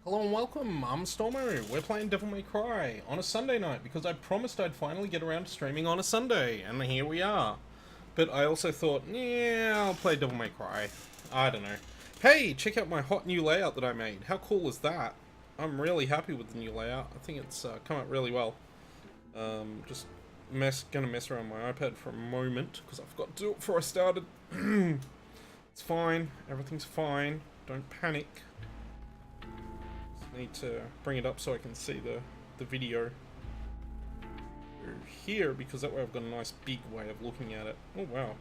Hello and welcome, I'm Stormo. We're playing Devil May Cry on a Sunday night because I promised I'd finally get around to streaming on a Sunday, and here we are. But I also thought, yeah, I'll play Devil May Cry. I don't know. Hey, check out my hot new layout that I made. How cool is that? I'm really happy with the new layout. I think it's come out really well. Just gonna mess around my iPad for a moment because I forgot to do it before I started. It's fine. Everything's fine. Don't panic. Need to bring it up so I can see the video here, because that way I've got a nice big way of looking at it. Oh wow,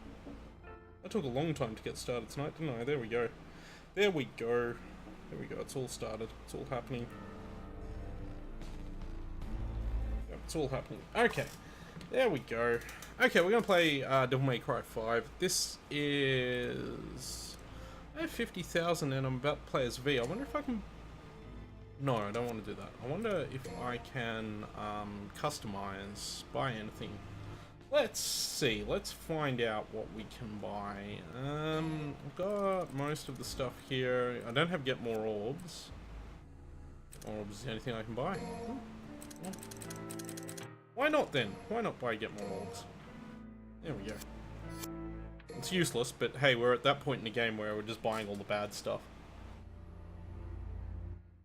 that took a long time to get started tonight, didn't I? There we go. There we go. There we go. It's all started. It's all happening. Yep, it's all happening. Okay. There we go. Okay, we're gonna play Devil May Cry 5. This is... I have 50,000 and I'm about to play as V. I wonder if I can... No, I don't want to do that. I wonder if I can customize, buy anything. Let's see. Let's find out what we can buy. I've got most of the stuff here. I don't have get more orbs. Orbs is the only thing I can buy. Yeah. Why not then? Why not buy get more orbs? There we go. It's useless, but hey, we're at that point in the game where we're just buying all the bad stuff.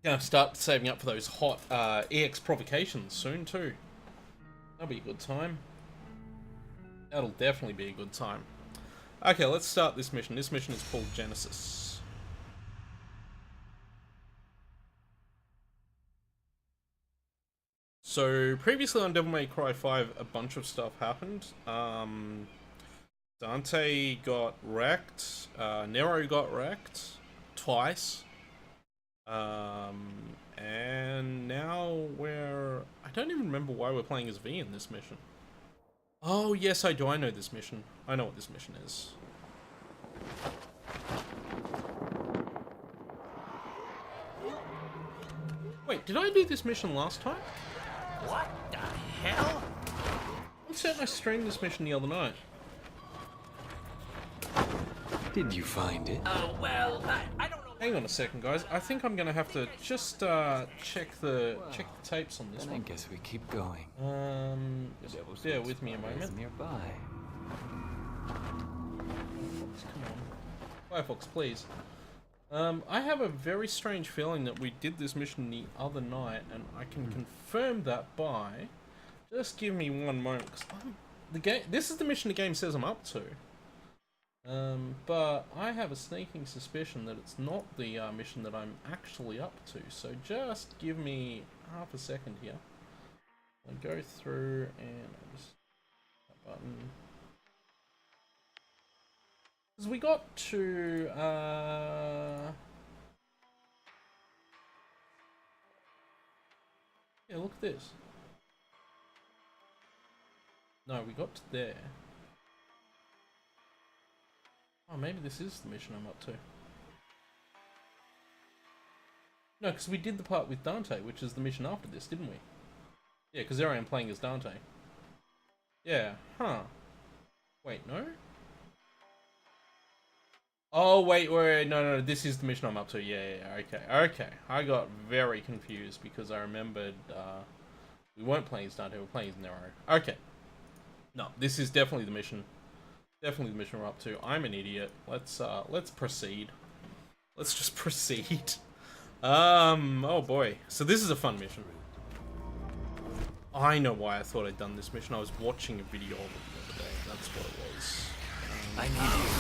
Gonna start saving up for those hot EX provocations soon too. That'll be a good time. That'll definitely be a good time. Okay, let's start this mission. This mission is called Genesis. So previously on Devil May Cry 5, a bunch of stuff happened. Dante got wrecked. Nero got wrecked twice. And now I don't even remember why we're playing as V in this mission. Oh, yes, I do. I know this mission. I know what this mission is. Wait, did I do this mission last time? What the hell? I'm certain I streamed this mission the other night. Did you find it? Oh, well, I don't know. Hang on a second, guys. I think I'm gonna have to just check the tapes on this Then I one. guess we keep going. Just bear with me a moment. Nearby. Come on, Firefox, please. I have a very strange feeling that we did this mission the other night, and I can confirm that by... Just give me one moment, because this is the mission the game says I'm up to. But I have a sneaking suspicion that it's not the mission that I'm actually up to, so just give me half a second here. I'll go through and I'll just that button. Because we got to yeah, look at this. No, we got to there. Oh, maybe this is the mission I'm up to. No, because we did the part with Dante, which is the mission after this, didn't we? Yeah, because there I am playing as Dante. Yeah, huh. Wait, no? Oh, wait, no, this is the mission I'm up to. Yeah, okay. I got very confused because I remembered we weren't playing as Dante, we were playing as Nero. Okay. No, this is definitely the mission. Definitely the mission we're up to. I'm an idiot. Let's proceed. Let's just proceed. Oh boy. So this is a fun mission. I know why I thought I'd done this mission. I was watching a video of it the other day. That's what it was. I need you.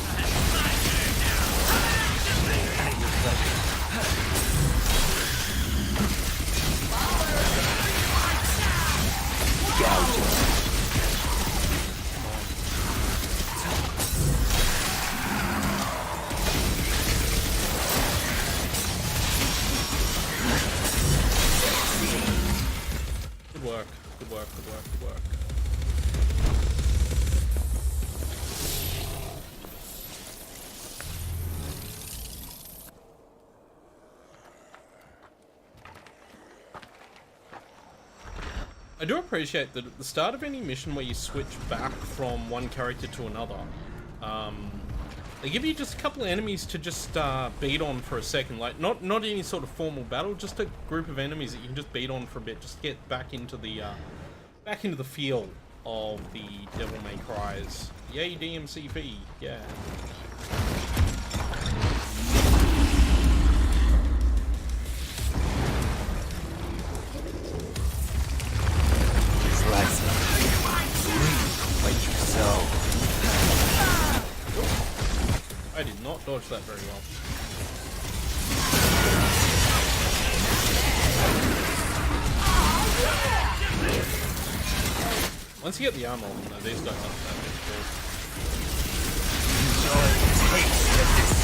Gouge. Good work. I do appreciate that at the start of any mission where you switch back from one character to another, They give you just a couple of enemies to just beat on for a second, like not any sort of formal battle, just a group of enemies that you can just beat on for a bit, just get back into the feel of the Devil May Cries. Yay DMCP, yeah. Slice it. Like so. I did not dodge that very well. Once you get the armor on, though, these guys aren't that difficult. Enjoy the taste of this.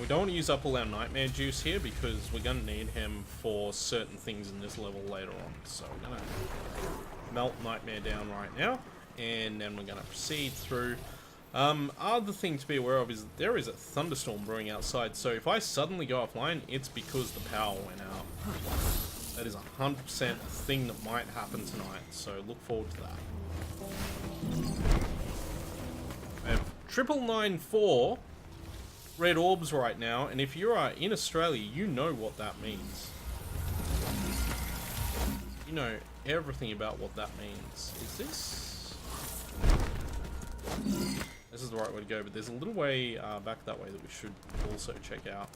Don't want to use up all our nightmare juice here because we're going to need him for certain things in this level later on. So we're going to melt nightmare down right now, and then we're going to proceed through. Other thing to be aware of is that there is a thunderstorm brewing outside, so if I suddenly go offline, it's because the power went out. That is 100% a thing that might happen tonight, so look forward to that. I have 9994 red orbs right now, and if you are in Australia, you know what that means. You know everything about what that means. Is this? This is the right way to go, but there's a little way back that way that we should also check out.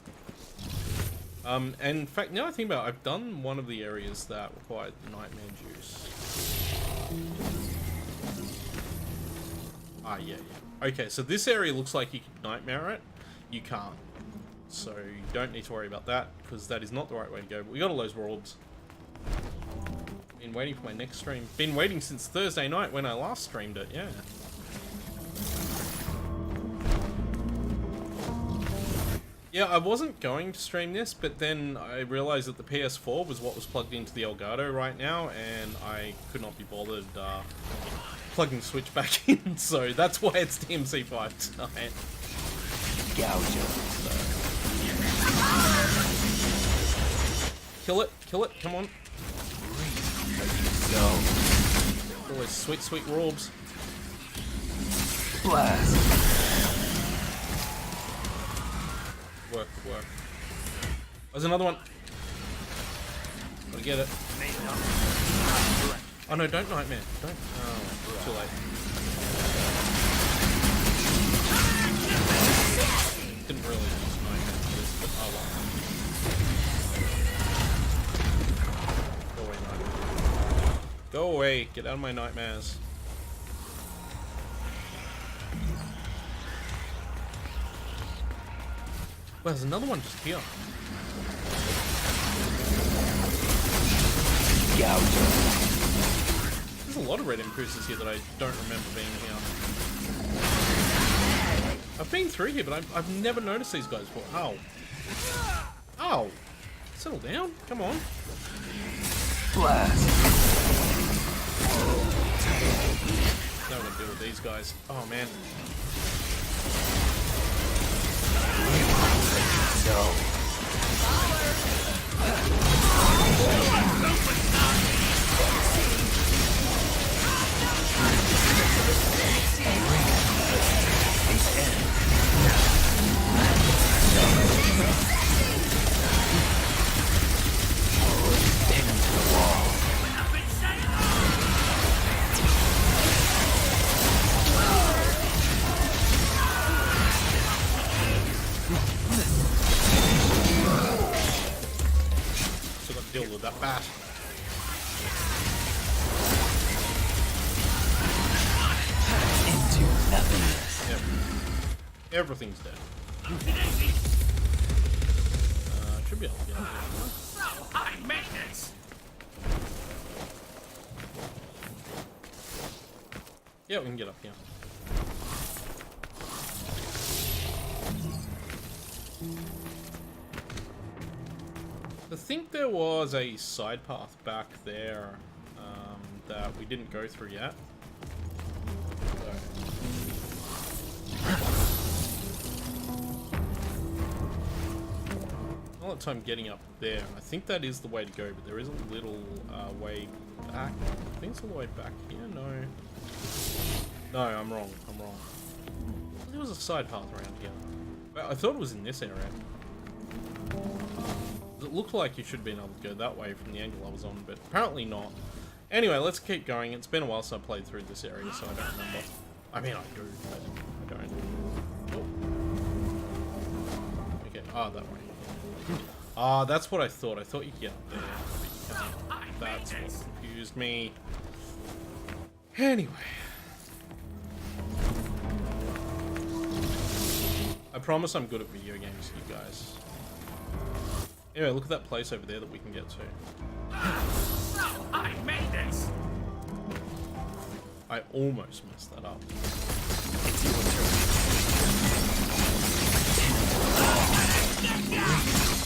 And in fact, now I think about it, I've done one of the areas that required nightmare juice. Ah, yeah. Okay, so this area looks like you can nightmare it. You can't. So you don't need to worry about that, because that is not the right way to go. But we got all those orbs. Been waiting for my next stream. Been waiting since Thursday night when I last streamed it, yeah. Yeah, I wasn't going to stream this, but then I realized that the PS4 was what was plugged into the Elgato right now, and I could not be bothered plugging the Switch back in, so that's why it's DMC5 tonight. Gouger. Kill it, come on. So. All those sweet, sweet orbs. Blast. Work. There's another one. Gotta get it. Oh no, don't nightmare. Don't. Oh, too late. Didn't really use nightmare for this, but oh well. Go away, nightmare. Go away. Get out of my nightmares. Well, there's another one just here. Gouger. There's a lot of red increases here that I don't remember being here. I've been through here, but I've never noticed these guys before. Ow. Ow. Settle down. Come on. Blast. Now we're gonna deal with these guys. Oh man. So. Deal with that bat. Into nothingness. Yep. Everything's dead. Should be able to get up here. High maintenance. Yeah, we can get up here. I think there was a side path back there. that we didn't go through yet. A lot of time getting up there. I think that is the way to go, but there is a little way back. I think it's all the way back here. No, I'm wrong. There was a side path around here. Well, I thought it was in this area. It looked like you should have been able to go that way from the angle I was on, but apparently not. Anyway, let's keep going. It's been a while since I played through this area, so I don't remember. I mean, I do, but I don't. Oh. Okay, that way. That's what I thought. I thought you could get up there, but you can't. That's what confused me. Anyway. I promise I'm good at video games, you guys. Anyway, look at that place over there that we can get to. I made this! I almost messed that up. It's your turn.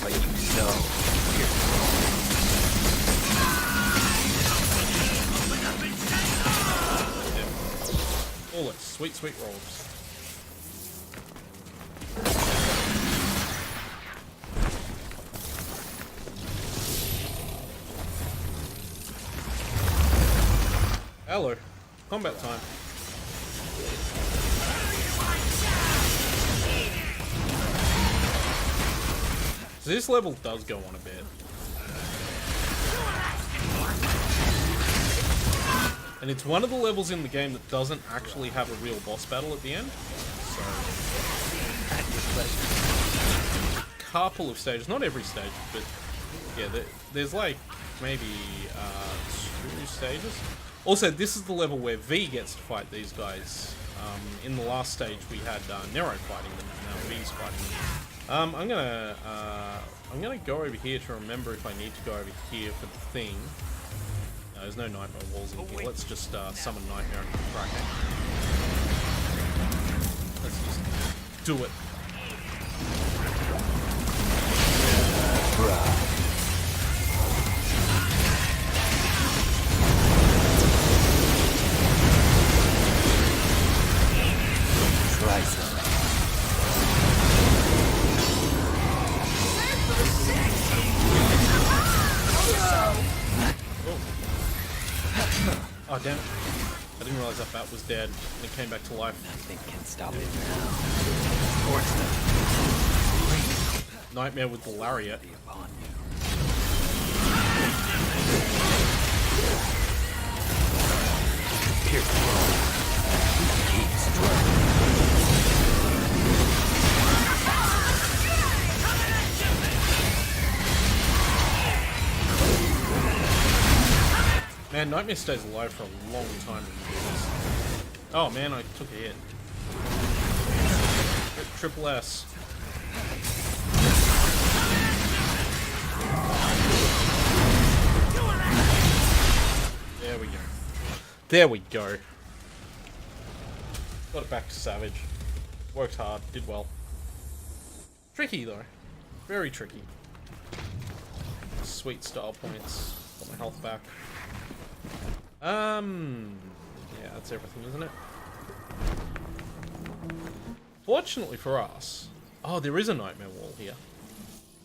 But you know, All those sweet, sweet rolls. Hello. Combat time. So this level does go on a bit. And it's one of the levels in the game that doesn't actually have a real boss battle at the end. So, at your pleasure. couple of stages, not every stage, but yeah, there's like maybe 2 stages. Also, this is the level where V gets to fight these guys. In the last stage, we had Nero fighting them, and now V's fighting them. I'm gonna go over here to remember if I need to go over here for the thing. No, there's no nightmare walls in here. Let's just summon Nightmare and crack it. Let's just do it. Try some. Oh damn it. I didn't realize that bat was dead and it came back to life. Nothing can stop it now. Nightmare with the lariat. Upon you. Pierce through. Keep struggling. Man, Nightmare stays alive for a long time. Oh man, I took a hit. Triple S. There we go. There we go. Got it back to Savage. Worked hard, did well. Tricky though. Very tricky. Sweet style points. Got my health back. Yeah, that's everything, isn't it? Fortunately for us, there is a nightmare wall here.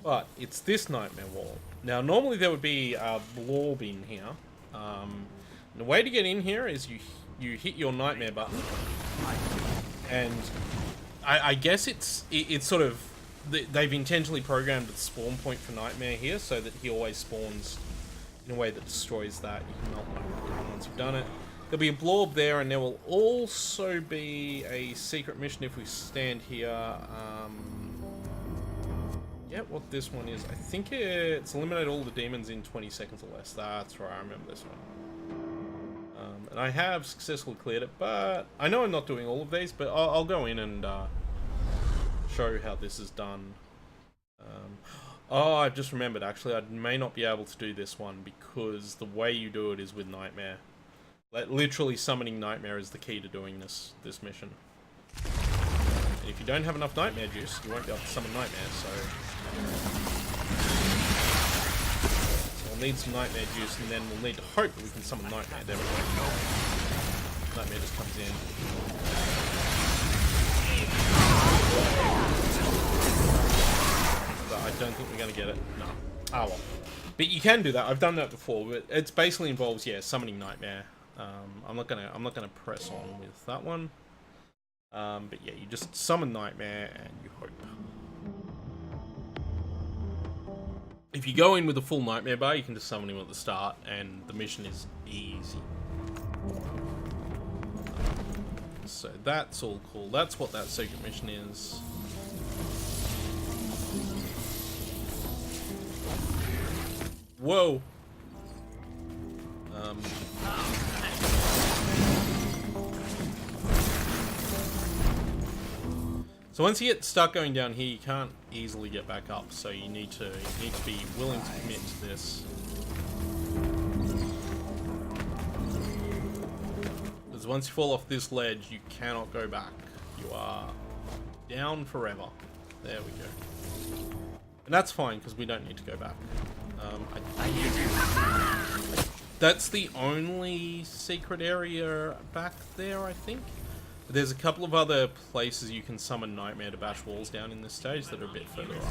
But it's this nightmare wall. Now, normally there would be a blob in here. The way to get in here is you hit your nightmare button. And I guess it's sort of, they've intentionally programmed the spawn point for Nightmare here so that he always spawns in a way that destroys that. You can melt one once you've done it. There'll be a blob there, and there will also be a secret mission if we stand here. Yeah, what this one is. I think it's eliminate all the demons in 20 seconds or less. That's right, I remember this one. And I have successfully cleared it, but I know I'm not doing all of these, but I'll go in and show how this is done. Oh, I've just remembered, actually, I may not be able to do this one because the way you do it is with Nightmare. Like, literally summoning Nightmare is the key to doing this mission. And if you don't have enough Nightmare juice, you won't be able to summon Nightmare, so we'll need some Nightmare Juice, and then we'll need to hope that we can summon Nightmare. There we go. Nightmare just comes in. But I don't think we're going to get it. No. Oh well. But you can do that. I've done that before. But it basically involves, yeah, summoning Nightmare. I'm not gonna press on with that one. But yeah, you just summon Nightmare and you hope. If you go in with a full Nightmare bar, you can just summon him at the start, and the mission is easy. So that's all cool. That's what that secret mission is. Whoa. So once you get stuck going down here, you can't easily get back up. So you need to be willing to commit to this. Because once you fall off this ledge, you cannot go back. You are down forever. There we go. And that's fine because we don't need to go back. That's the only secret area back there, I think. There's a couple of other places you can summon Nightmare to bash walls down in this stage that are a bit further up.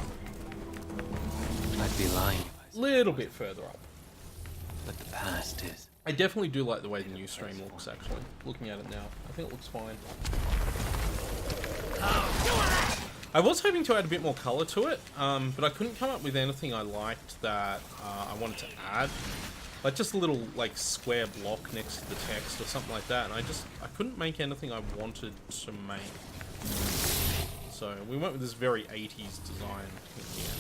I'd be lying if I said Little bit further up. but the past is. I definitely do like the way the new stream looks, actually. Looking at it now, I think it looks fine. I was hoping to add a bit more colour to it, but I couldn't come up with anything I liked that I wanted to add. Like just a little like square block next to the text or something like that, and I couldn't make anything I wanted to make. So we went with this very 80s design in the end.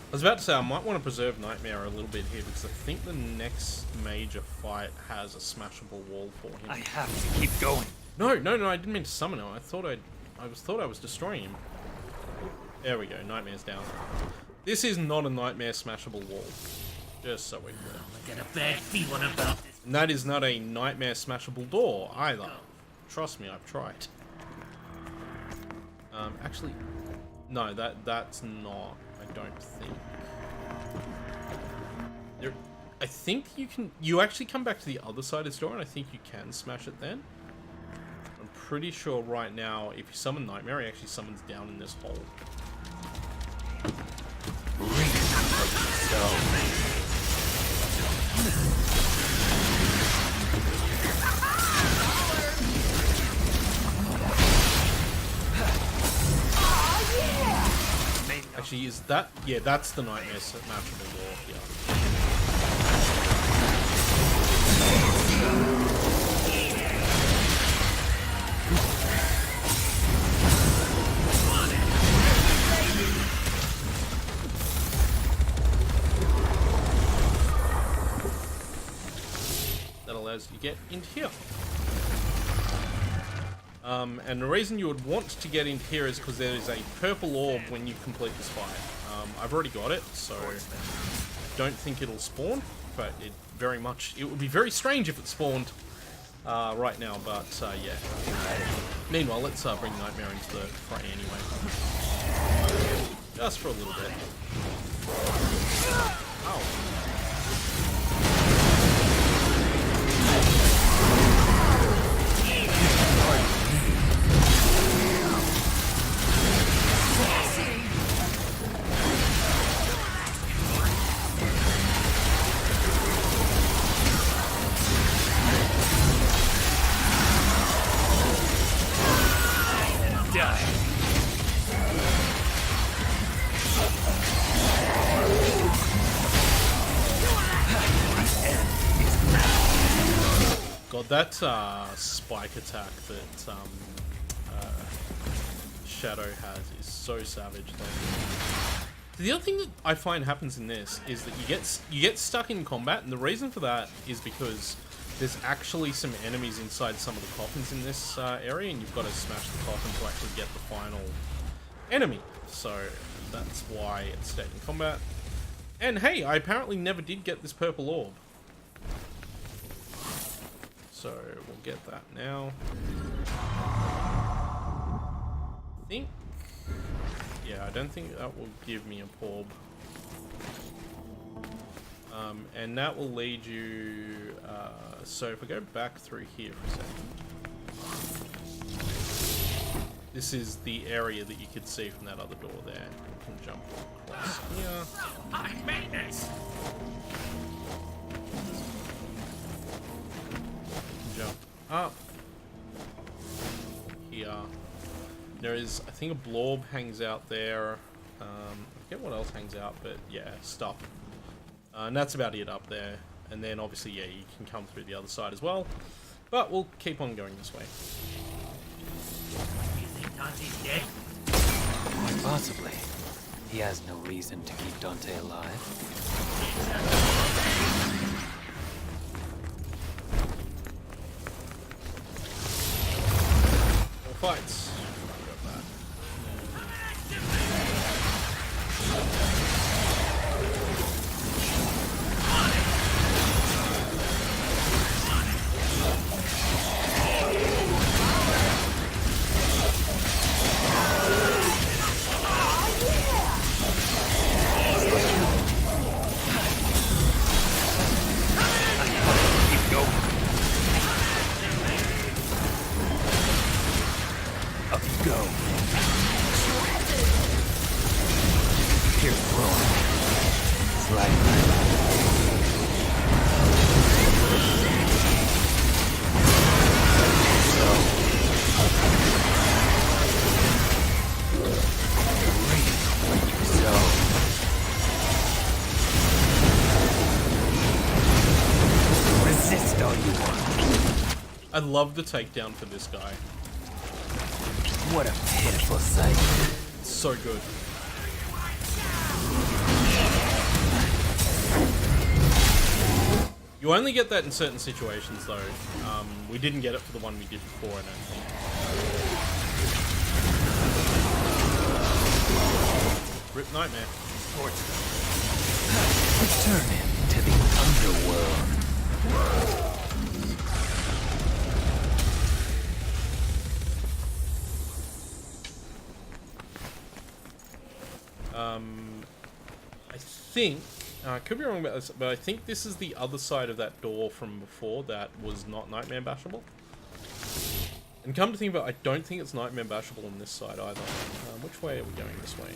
I was about to say I might want to preserve Nightmare a little bit here because I think the next major fight has a smashable wall for him. I have to keep going. No, I didn't mean to summon him. I thought I was destroying him. There we go. Nightmare's down. This is not a Nightmare smashable wall. Just so we're clear. I get a bad feeling about this. And that is not a Nightmare smashable door either. Trust me, I've tried. Actually, no, that's not. I don't think. I think you actually come back to the other side of this door, and I think you can smash it then. I'm pretty sure right now, if you summon Nightmare, he actually summons down in this hole. Actually, is that... Yeah, that's the Nightmare smashable door, yeah. That allows you to get into here. And the reason you would want to get into here is because there is a purple orb when you complete this fight. I've already got it, so don't think it'll spawn, but it would be very strange if it spawned right now, but yeah. Meanwhile, let's bring Nightmare into the fray anyway. Just for a little bit. Oh. God, that spike attack that Shadow has is so savage. Like, the other thing that I find happens in this is that you get stuck in combat, and the reason for that is because there's actually some enemies inside some of the coffins in this area, and you've got to smash the coffin to actually get the final enemy. So that's why it stayed in combat. And hey, I apparently never did get this purple orb. So we'll get that now. I don't think that will give me a orb. And that will lead you, so if we go back through here for a second. This is the area that you could see from that other door there. You can jump across here. I made this. Jump up. Here. There is, I think, a blob hangs out there. I forget what else hangs out, but yeah, stuff. And that's about it up there. And then obviously, yeah, you can come through the other side as well. But we'll keep on going this way. You think Dante's dead? Quite possibly. He has no reason to keep Dante alive. More fights. I love the takedown for this guy. What a pitiful sight. It's so good. You only get that in certain situations though. We didn't get it for the one we did before, I don't think. Rip Nightmare. Return him to the underworld. I think, I could be wrong about this, but I think this is the other side of that door from before that was not Nightmare Bashable. And come to think about it, I don't think it's Nightmare Bashable on this side either. Which way are we going this way?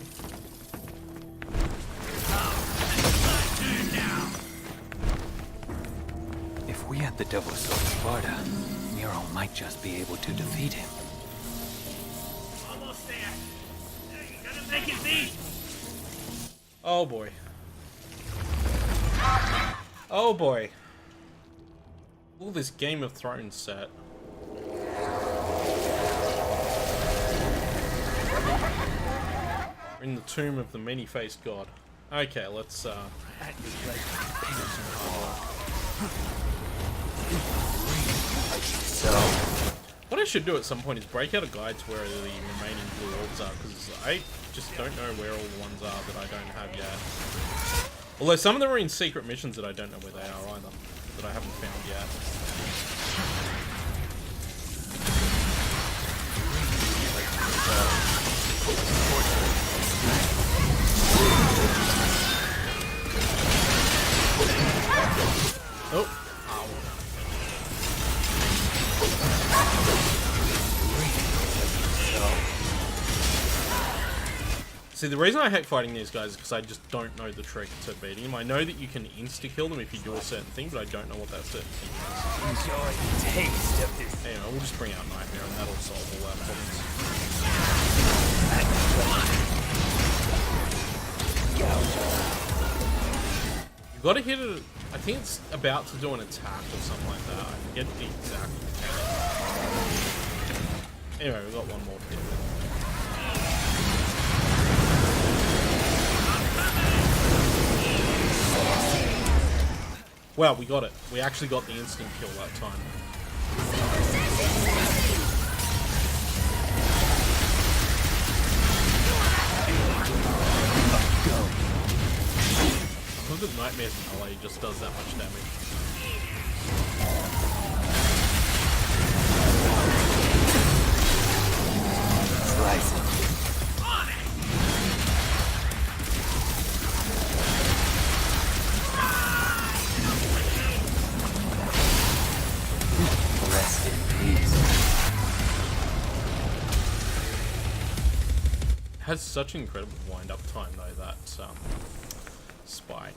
If we had the Devil Sword of Sparta, Nero might just be able to defeat him. Almost there. You're gonna make it be. Oh boy. Oh boy. All this Game of Thrones set. We're in the tomb of the many-faced god. Okay, let's So, what I should do at some point is break out a guide to where the remaining blue orbs are, because I just don't know where all the ones are that I don't have yet. Although some of them are in secret missions that I don't know where they are either, that I haven't found yet. Oh. See, the reason I hate fighting these guys is because I just don't know the trick to beating them. I know that you can insta-kill them if you do a certain thing, but I don't know what that certain thing is. Enjoy the taste of this. Anyway, we'll just bring out Nightmare and that'll solve all our problems. You've got to hit it I think it's about to do an attack or something like that. I forget the exact mechanic. Anyway, we've got one more to do. Wow, we got it. We actually got the instant kill that time. I love that Nightmare's melee just does that much damage. Slice it. Rest in peace. Has such an incredible wind-up time though, that spike.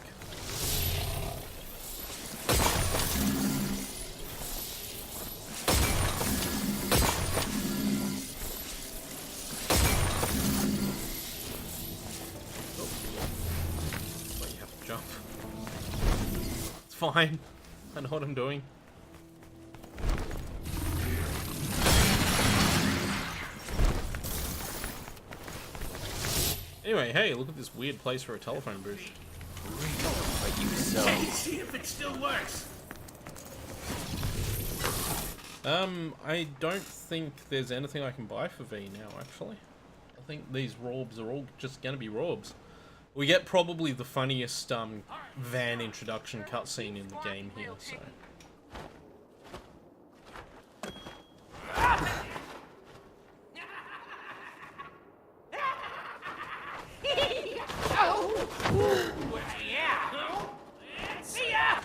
Wait, you have to jump. It's fine. I know what I'm doing. Anyway, hey, look at this weird place for a telephone booth. But you so. Hey, see if it still works. I don't think there's anything I can buy for V now, actually. I think these Rorbs are all just gonna be Rorbs. We get probably the funniest van introduction cutscene in the game here, so. See ya!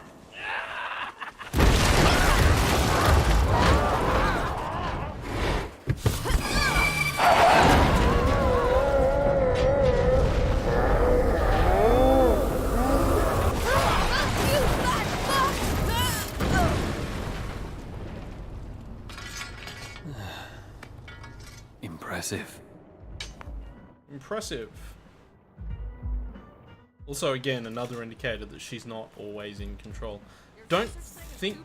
Impressive. Impressive. Also, again, another indicator that she's not always in control. Don't think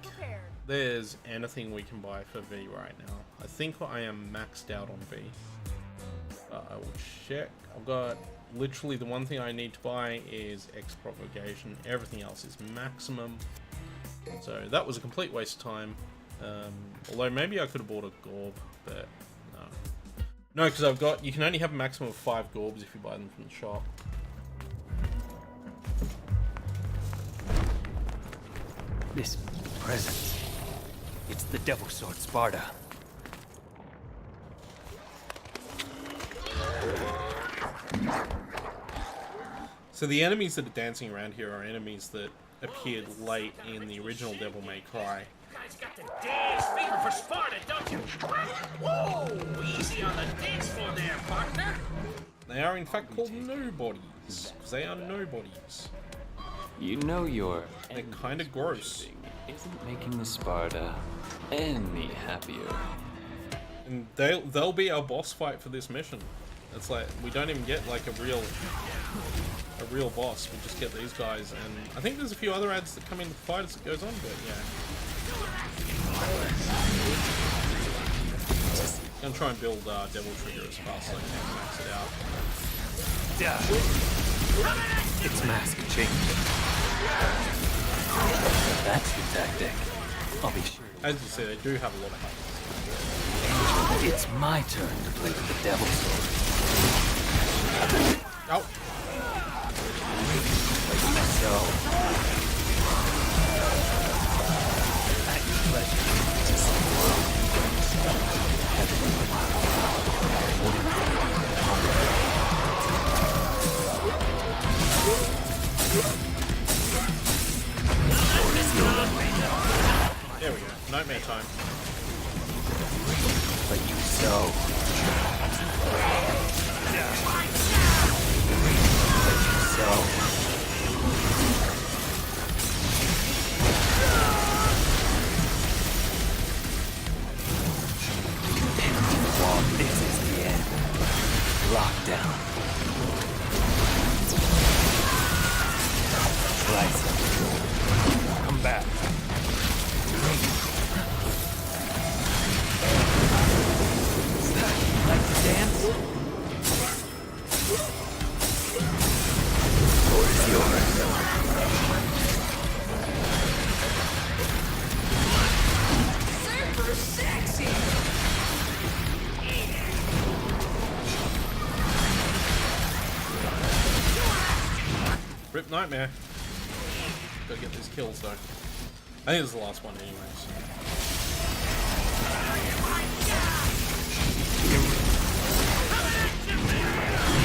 there's anything we can buy for V right now. I think I am maxed out on V. I will check. I've got literally the one thing I need to buy is X Provocation. Everything else is maximum. So that was a complete waste of time. Although maybe I could have bought a Gorb, but no. No, because I've got, you can only have a maximum of 5 Gorbs if you buy them from the shop. This presence. It's the Devil Sword Sparta. So the enemies that are dancing around here are enemies that appeared late in the original Devil May Cry. You guys got the dance fever for Sparta, don't you? Whoa! Easy on the dance floor there, partner. They are in fact called nobodies, because they are nobodies. You know your They're kind of gross. isn't making the Sparta any happier. And they'll be our boss fight for this mission. It's like, we don't even get like a real boss, we just get these guys, and I think there's a few other ads that come in the fight as it goes on, but yeah. I'm gonna try and build Devil Trigger as fast as I can, max it out. Its mask changed. That's your tactic. I'll be sure. As you say, they do have a lot of health. It's my turn to play with the Devil Sword. Oh! So, at your pleasure. There we go. Nightmare time. But you so. This is the end. Lockdown. Slice. combat. Like to dance? Or is yours? Super sexy! Rip Nightmare. Gotta get these kills though. I think this is the last one anyway, so.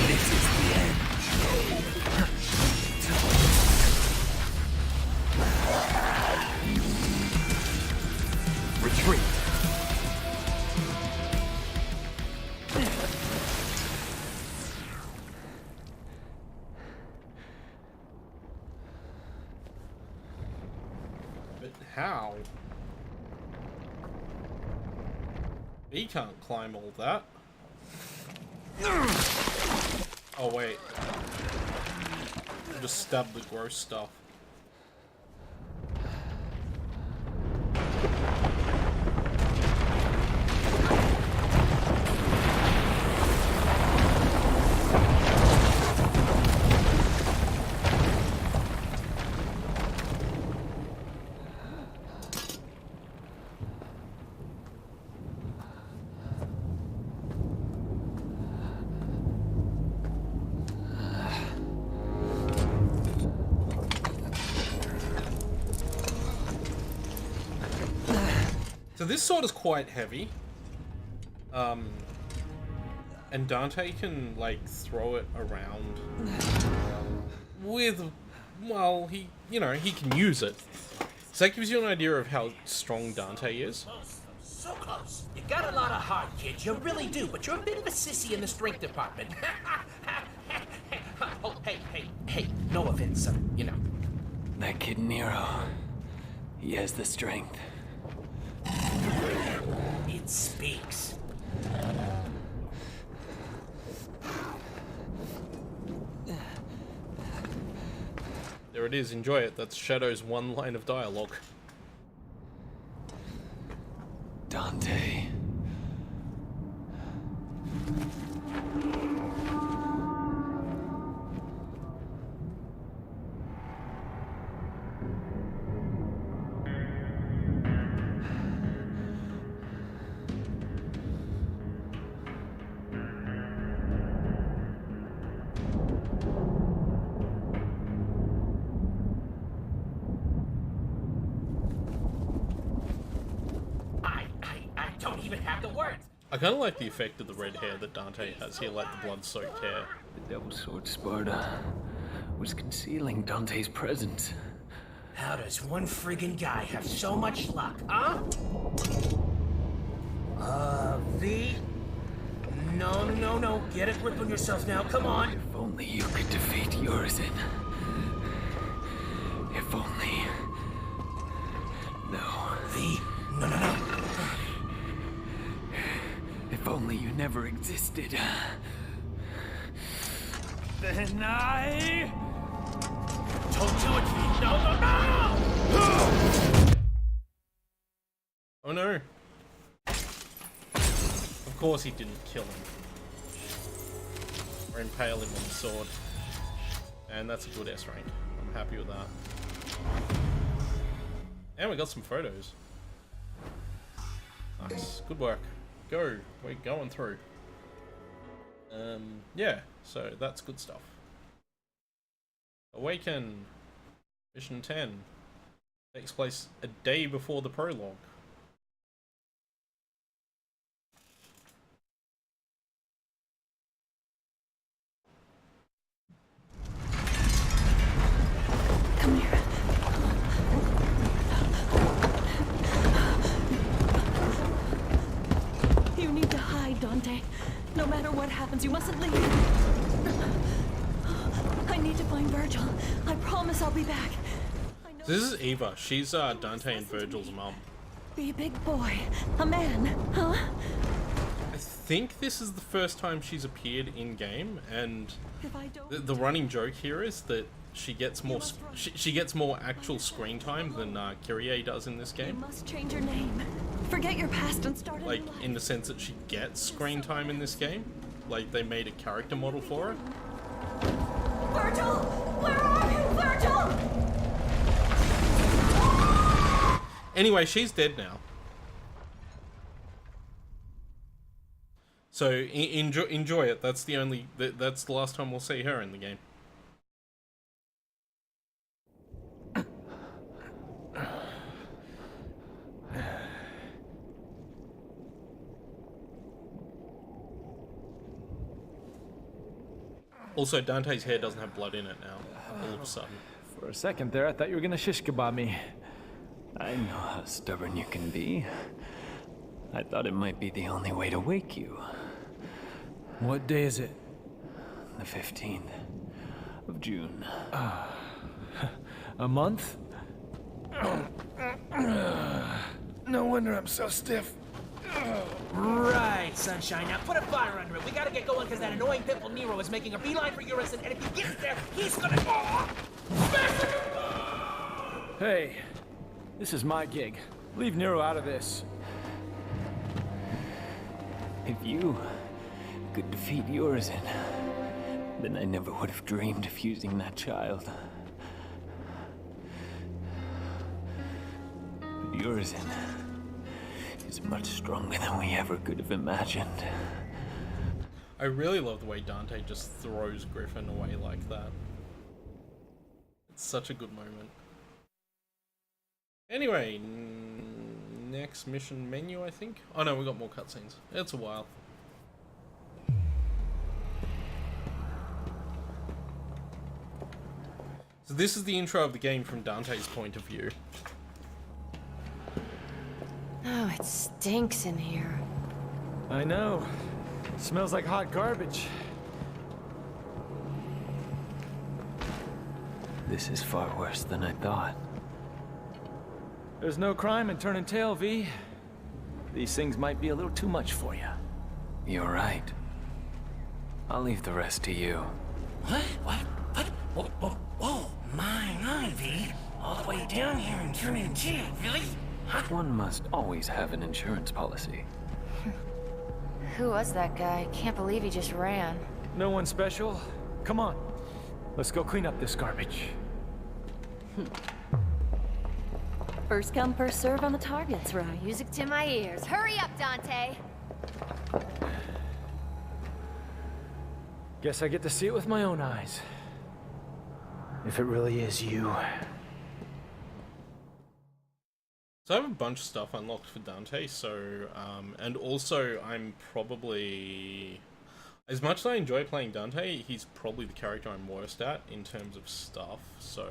This is the end. Retreat. But how? He can't climb all that. Oh wait. Just stab the gross stuff. So this sword is quite heavy. And Dante can, like, throw it around with, well, he can use it. So that gives you an idea of how strong Dante is. So close. You got a lot of heart, kid. You really do, but you're a bit of a sissy in the strength department. Oh, hey. No offense, you know. That kid Nero. He has the strength. It speaks. There it is, enjoy it. That's Shadow's one line of dialogue. Dante. I don't even have the words. I kind of like the effect of the red hair that Dante has here, like the blood-soaked hair. The Devil Sword Sparta was concealing Dante's presence. How does one friggin' guy have so much luck, huh? V? No. Get a grip on yourself now, come on. If only you could defeat Urizen. If only... No. V, no. If only you never existed. Then I... Don't do it, V. No! Oh no. Of course he didn't kill him. Or impale him on the sword. And that's a good S rank. I'm happy with that. And we got some photos. Nice. Good work. Go. We're going through. Yeah, so that's good stuff. Awaken. Mission 10. Takes place a day before the prologue. Come here. You need to hide, Dante. No matter what happens, you mustn't leave. I need to find Virgil. I promise I'll be back. I know This is Eva. She's Dante and Virgil's mom. be a big boy. A man, huh? I think this is the first time she's appeared in game, and If I don't the running joke here is that she gets more she gets more actual screen time than Kyrie does in this you game. must change your name. Forget your past and start a Like new life. in the sense that she gets screen time in this game. Like they made a character model for her. Virgil! Where are you, Virgil? Anyway, she's dead now. So enjoy it. That's the only. That's the last time we'll see her in the game. Also, Dante's hair doesn't have blood in it now. All of a sudden. For a second there, I thought you were gonna shish kebab me. I know how stubborn you can be. I thought it might be the only way to wake you. What day is it? The 15th of June. A month? No wonder I'm so stiff. Right, Sunshine. Now put a fire under it. We gotta get going because that annoying pimple Nero is making a beeline for Urison, and if he gets there, he's gonna... Hey, this is my gig. Leave Nero out of this. If you could defeat Urizen, then I never would have dreamed of fusing that child. But Urizen is much stronger than we ever could have imagined. I really love the way Dante just throws Griffin away like that. It's such a good moment. Anyway, next mission menu, I think. Oh no, we got more cutscenes. It's a while. So this is the intro of the game from Dante's point of view. Oh, it stinks in here. I know. Smells like hot garbage. This is far worse than I thought. There's no crime in turning tail, V. These things might be a little too much for you. You're right. I'll leave the rest to you. What? Whoa, my, V. All the way down here and turn in jail, really? One must always have an insurance policy. Who was that guy? Can't believe he just ran. No one special? Come on. Let's go clean up this garbage. First come, first serve on the targets, right? Music to my ears. Hurry up, Dante! Guess I get to see it with my own eyes. If it really is you. So I have a bunch of stuff unlocked for Dante, so, and also I'm probably, as much as I enjoy playing Dante, he's probably the character I'm worst at in terms of stuff, so,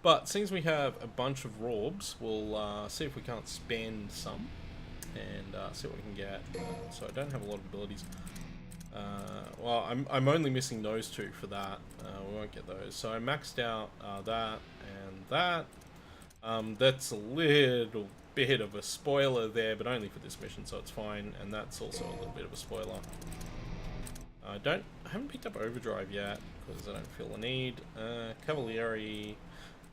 but since we have a bunch of Rorbs, we'll see if we can't spend some, and see what we can get. So I don't have a lot of abilities. Well, I'm only missing those two for that, we won't get those, so I maxed out that and that. That's a little bit of a spoiler there, but only for this mission, so it's fine. And that's also a little bit of a spoiler. I haven't picked up Overdrive yet because I don't feel the need. Cavalieri.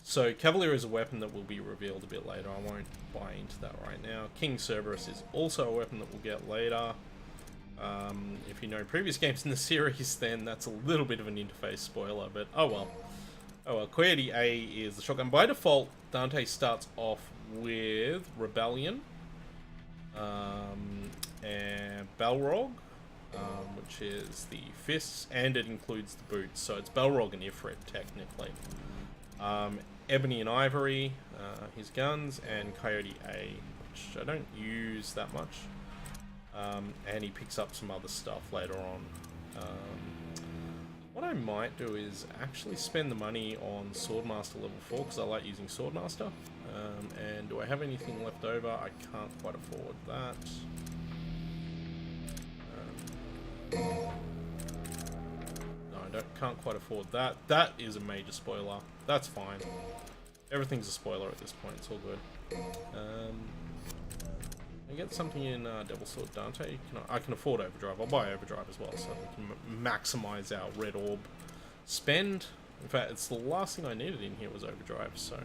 So Cavalieri is a weapon that will be revealed a bit later. I won't buy into that right now. King Cerberus is also a weapon that we'll get later. If you know previous games in the series, then that's a little bit of an interface spoiler, but oh well. Oh well, Coyote A is the shotgun. By default, Dante starts off with Rebellion, and Balrog, which is the fists, and it includes the boots, so it's Balrog and Ifrit, technically. Ebony and Ivory, his guns, and Coyote A, which I don't use that much. And he picks up some other stuff later on. What I might do is actually spend the money on Swordmaster level 4 because I like using Swordmaster. And do I have anything left over? I can't quite afford that. No, I can't quite afford that. That is a major spoiler. That's fine. Everything's a spoiler at this point. It's all good. I get something in Devil Sword Dante? I can afford Overdrive. I'll buy Overdrive as well, so we can maximize our red orb spend. In fact, it's the last thing I needed in here was Overdrive, so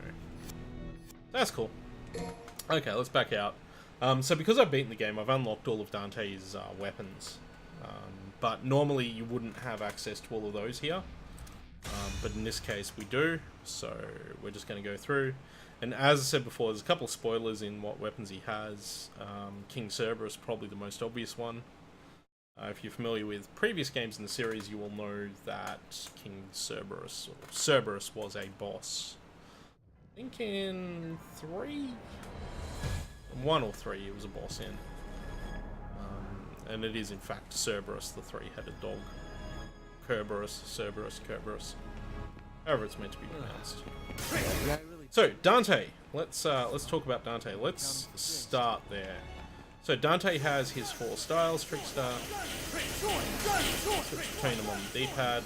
that's cool. Okay, let's back out. So because I've beaten the game, I've unlocked all of Dante's weapons. But normally you wouldn't have access to all of those here. But in this case we do, so we're just going to go through. And as I said before, there's a couple of spoilers in what weapons he has. King Cerberus, probably the most obvious one. If you're familiar with previous games in the series, you will know that King Cerberus, or Cerberus, was a boss. I think in 1 or 3 it was a boss in. And it is in fact Cerberus, the three-headed dog. Kerberos, Cerberus, Kerberos. However it's meant to be pronounced. So, Dante. Let's talk about Dante. Let's start there. So Dante has his 4 styles, Trickster. Switch between them on the D-pad.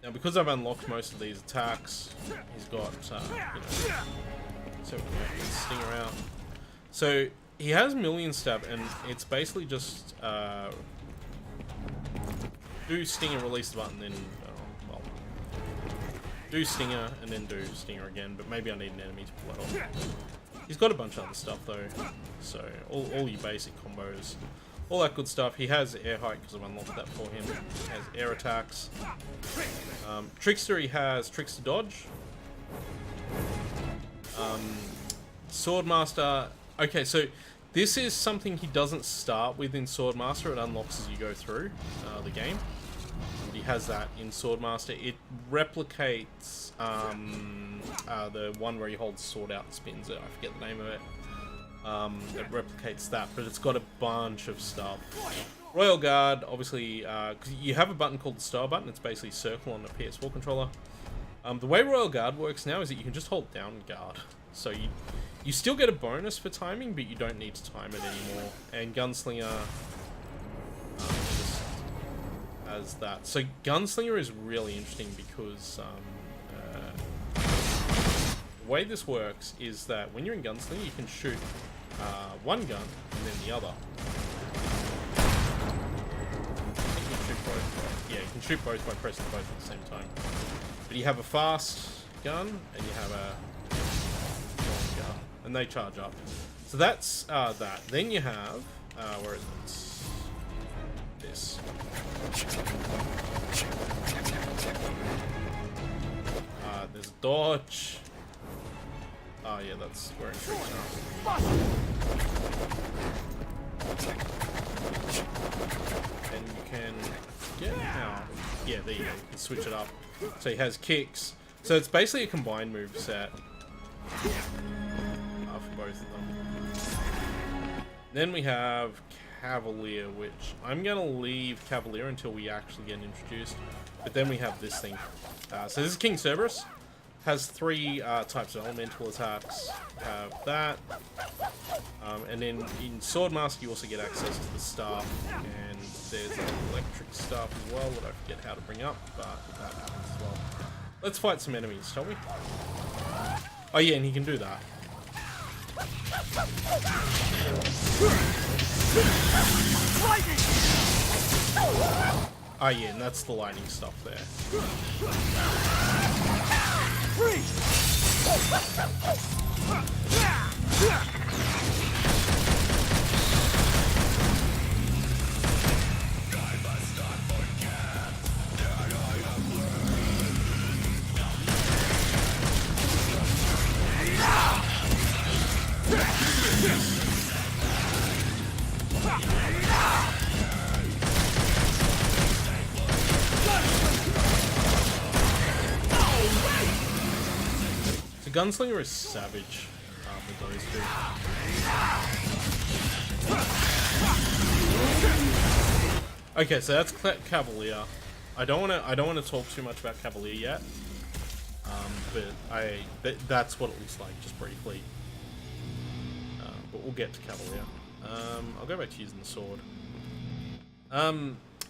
Now, because I've unlocked most of these attacks, he's got, you know, several weapons, Stinger out. So he has Million Stab, and it's basically just do Stinger, release the button, then well, do Stinger and then do Stinger again. But maybe I need an enemy to pull it off. He's got a bunch of other stuff though, so all your basic combos, all that good stuff. He has air height because I've unlocked that for him. He has air attacks. Trickster, he has Trickster dodge. Swordmaster. Okay, so this is something he doesn't start with in Swordmaster. It unlocks as you go through the game. He has that in Swordmaster. It replicates the one where he holds the sword out and spins it. I forget the name of it. It replicates that, but it's got a bunch of stuff. Royal Guard, obviously, because you have a button called the Star button. It's basically circle on the PS4 controller. The way Royal Guard works now is that you can just hold down guard. So you still get a bonus for timing, but you don't need to time it anymore. And Gunslinger just has that. So Gunslinger is really interesting because the way this works is that when you're in Gunslinger, you can shoot one gun and then the other. I think you can shoot both. Yeah, you can shoot both by pressing both at the same time. But you have a fast gun and you have a long gun, and they charge up. So that's that. Then you have where is it? This. There's a dodge. Oh yeah, that's wearing tricks now. And you can get how? Yeah, there you go. You can switch it up. So he has kicks. So it's basically a combined move set for both of them. Then we have Cavalier, which I'm gonna leave Cavalier until we actually get introduced. But then we have this thing. So this is King Cerberus. Has 3 types of elemental attacks. Have that. And then in Swordmaster you also get access to the staff. And there's an electric staff as well that I forget how to bring up, but that happens as well. Let's fight some enemies, shall we? Oh yeah, and he can do that. Oh yeah, and that's the lightning stuff there. The Gunslinger is savage with those two. Okay, so that's Cavalier. I don't want to talk too much about Cavalier yet, but that's what it looks like just briefly. But we'll get to Cavalier. I'll go back to using the sword.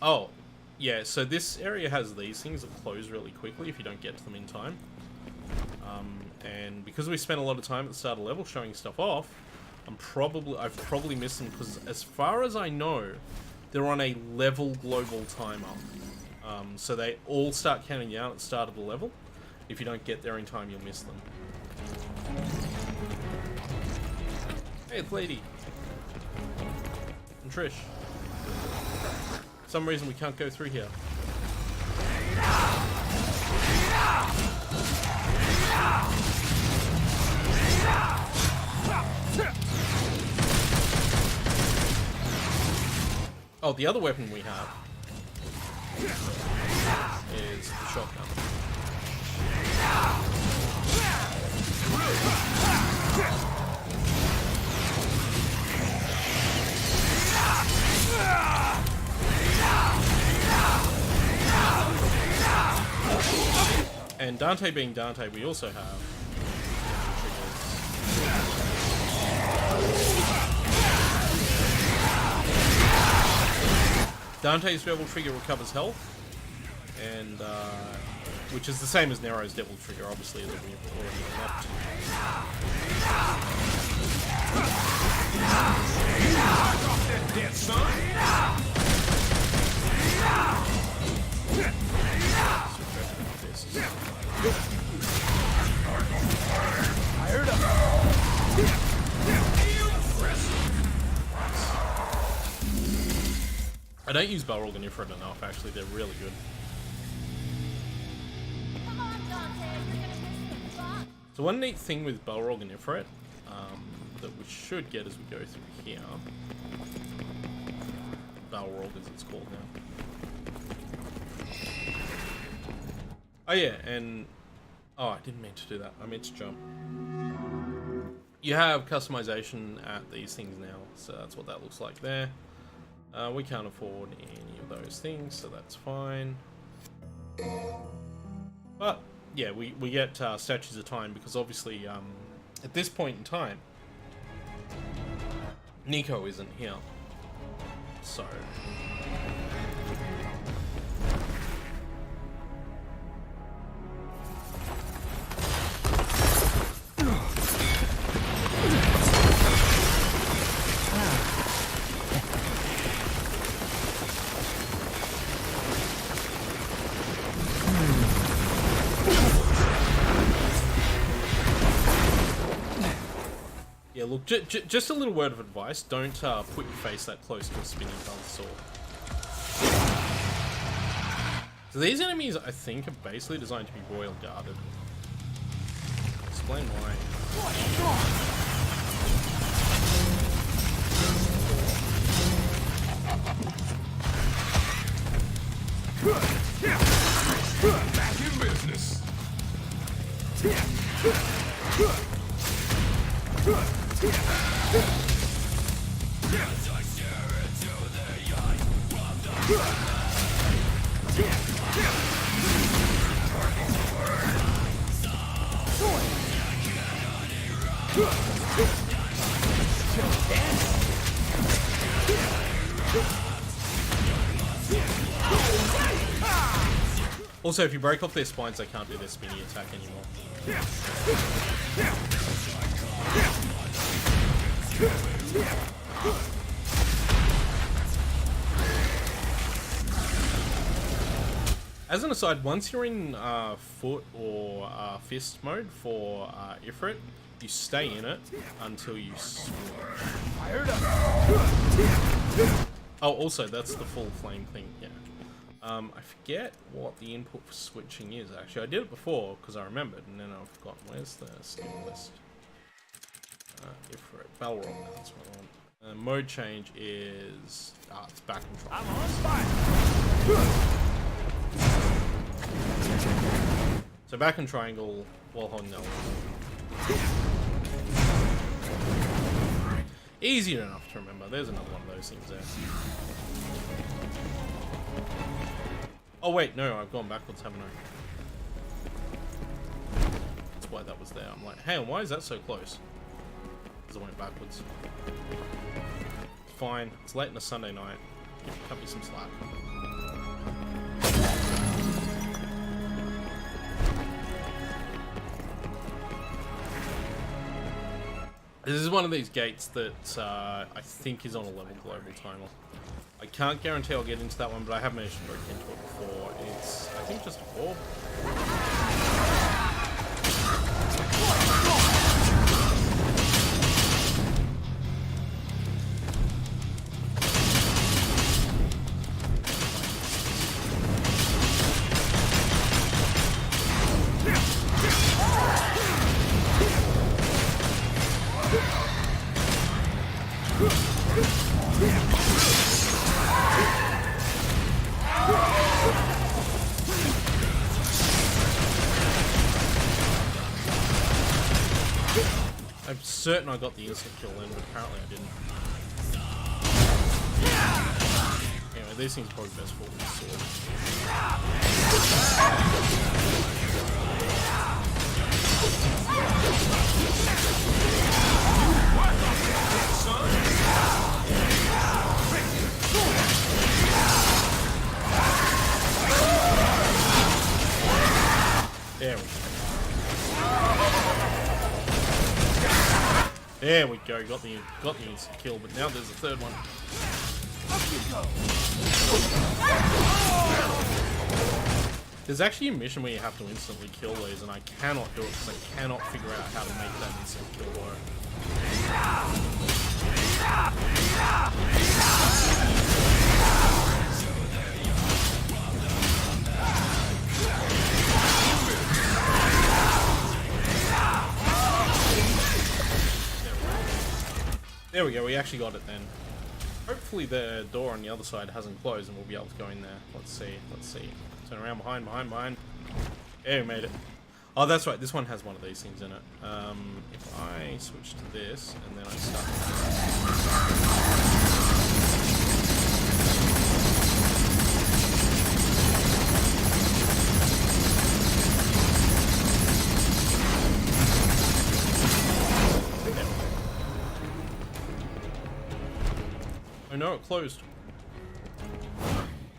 Oh, yeah, so this area has these things that close really quickly if you don't get to them in time. And because we spent a lot of time at the start of the level showing stuff off, I've probably missed them, because as far as I know, they're on a level global timer. So they all start counting down at the start of the level. If you don't get there in time, you'll miss them. Hey, it's Lady. And Trish. For some reason we can't go through here. Oh, the other weapon we have is the shotgun. And Dante being Dante, we also have Dante's Devil Trigger recovers health, and which is the same as Nero's Devil Trigger, obviously, that we've already unlocked. I don't use Balrog and Ifrit enough, actually. They're really good. So one neat thing with Balrog and Ifrit that we should get as we go through here, Balrog as it's called now. Oh yeah, and oh, I didn't mean to do that. I meant to jump. You have customization at these things now, so that's what that looks like there. We can't afford any of those things, so that's fine. But yeah, we get statues of time, because obviously at this point in time, Nico isn't here, so yeah, look, just a little word of advice, don't put your face that close to a spinning sword. So these enemies, I think, are basically designed to be royal guarded. Explain why. Back in business. Also, if you break off their spines, they can't do their spinny attack anymore. As an aside, once you're in foot or fist mode for Ifrit, you stay in it until you switch. Oh, also, that's the full flame thing, yeah. I forget what the input for switching is, actually. I did it before, because I remembered, and then I've forgotten. Where's the skill list? Ifrit, Balrog, that's what I want. Mode change is... it's back and triangle. I'm on fire! So back and triangle while holding L. Easy enough to remember. There's another one of those things there. Oh wait, no, I've gone backwards, haven't I? That's why that was there. I'm like, hang on, why is that so close? Because I went backwards. It's fine. It's late on a Sunday night. Cut me some slack. This is one of these gates that I think is on a level global timer. I can't guarantee I'll get into that one, but I have managed to break into it before. It's, I think, just a 4. I'm certain I got the instant kill in, but apparently I didn't. Anyway, these things are probably best for with There we go. There we go. Got the instant kill, but now there's a third one. There's actually a mission where you have to instantly kill these, and I cannot do it because I cannot figure out how to make that instant kill work. There we go, we actually got it then. Hopefully the door on the other side hasn't closed and we'll be able to go in there. Let's see. Turn around, behind. Yeah, we made it. Oh, that's right, this one has one of these things in it. If I switch to this, and then I start... Oh no, it closed.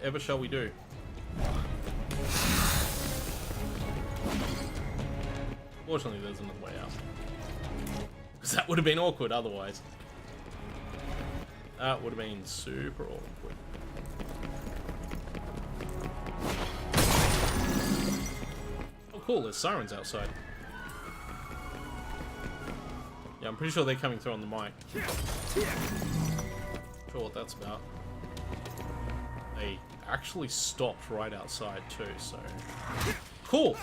Ever shall we do? Fortunately, there's another way out. Because that would have been awkward otherwise. That would have been super awkward. Oh cool, there's sirens outside. Yeah, I'm pretty sure they're coming through on the mic. Sure what that's about. They actually stopped right outside too, so cool.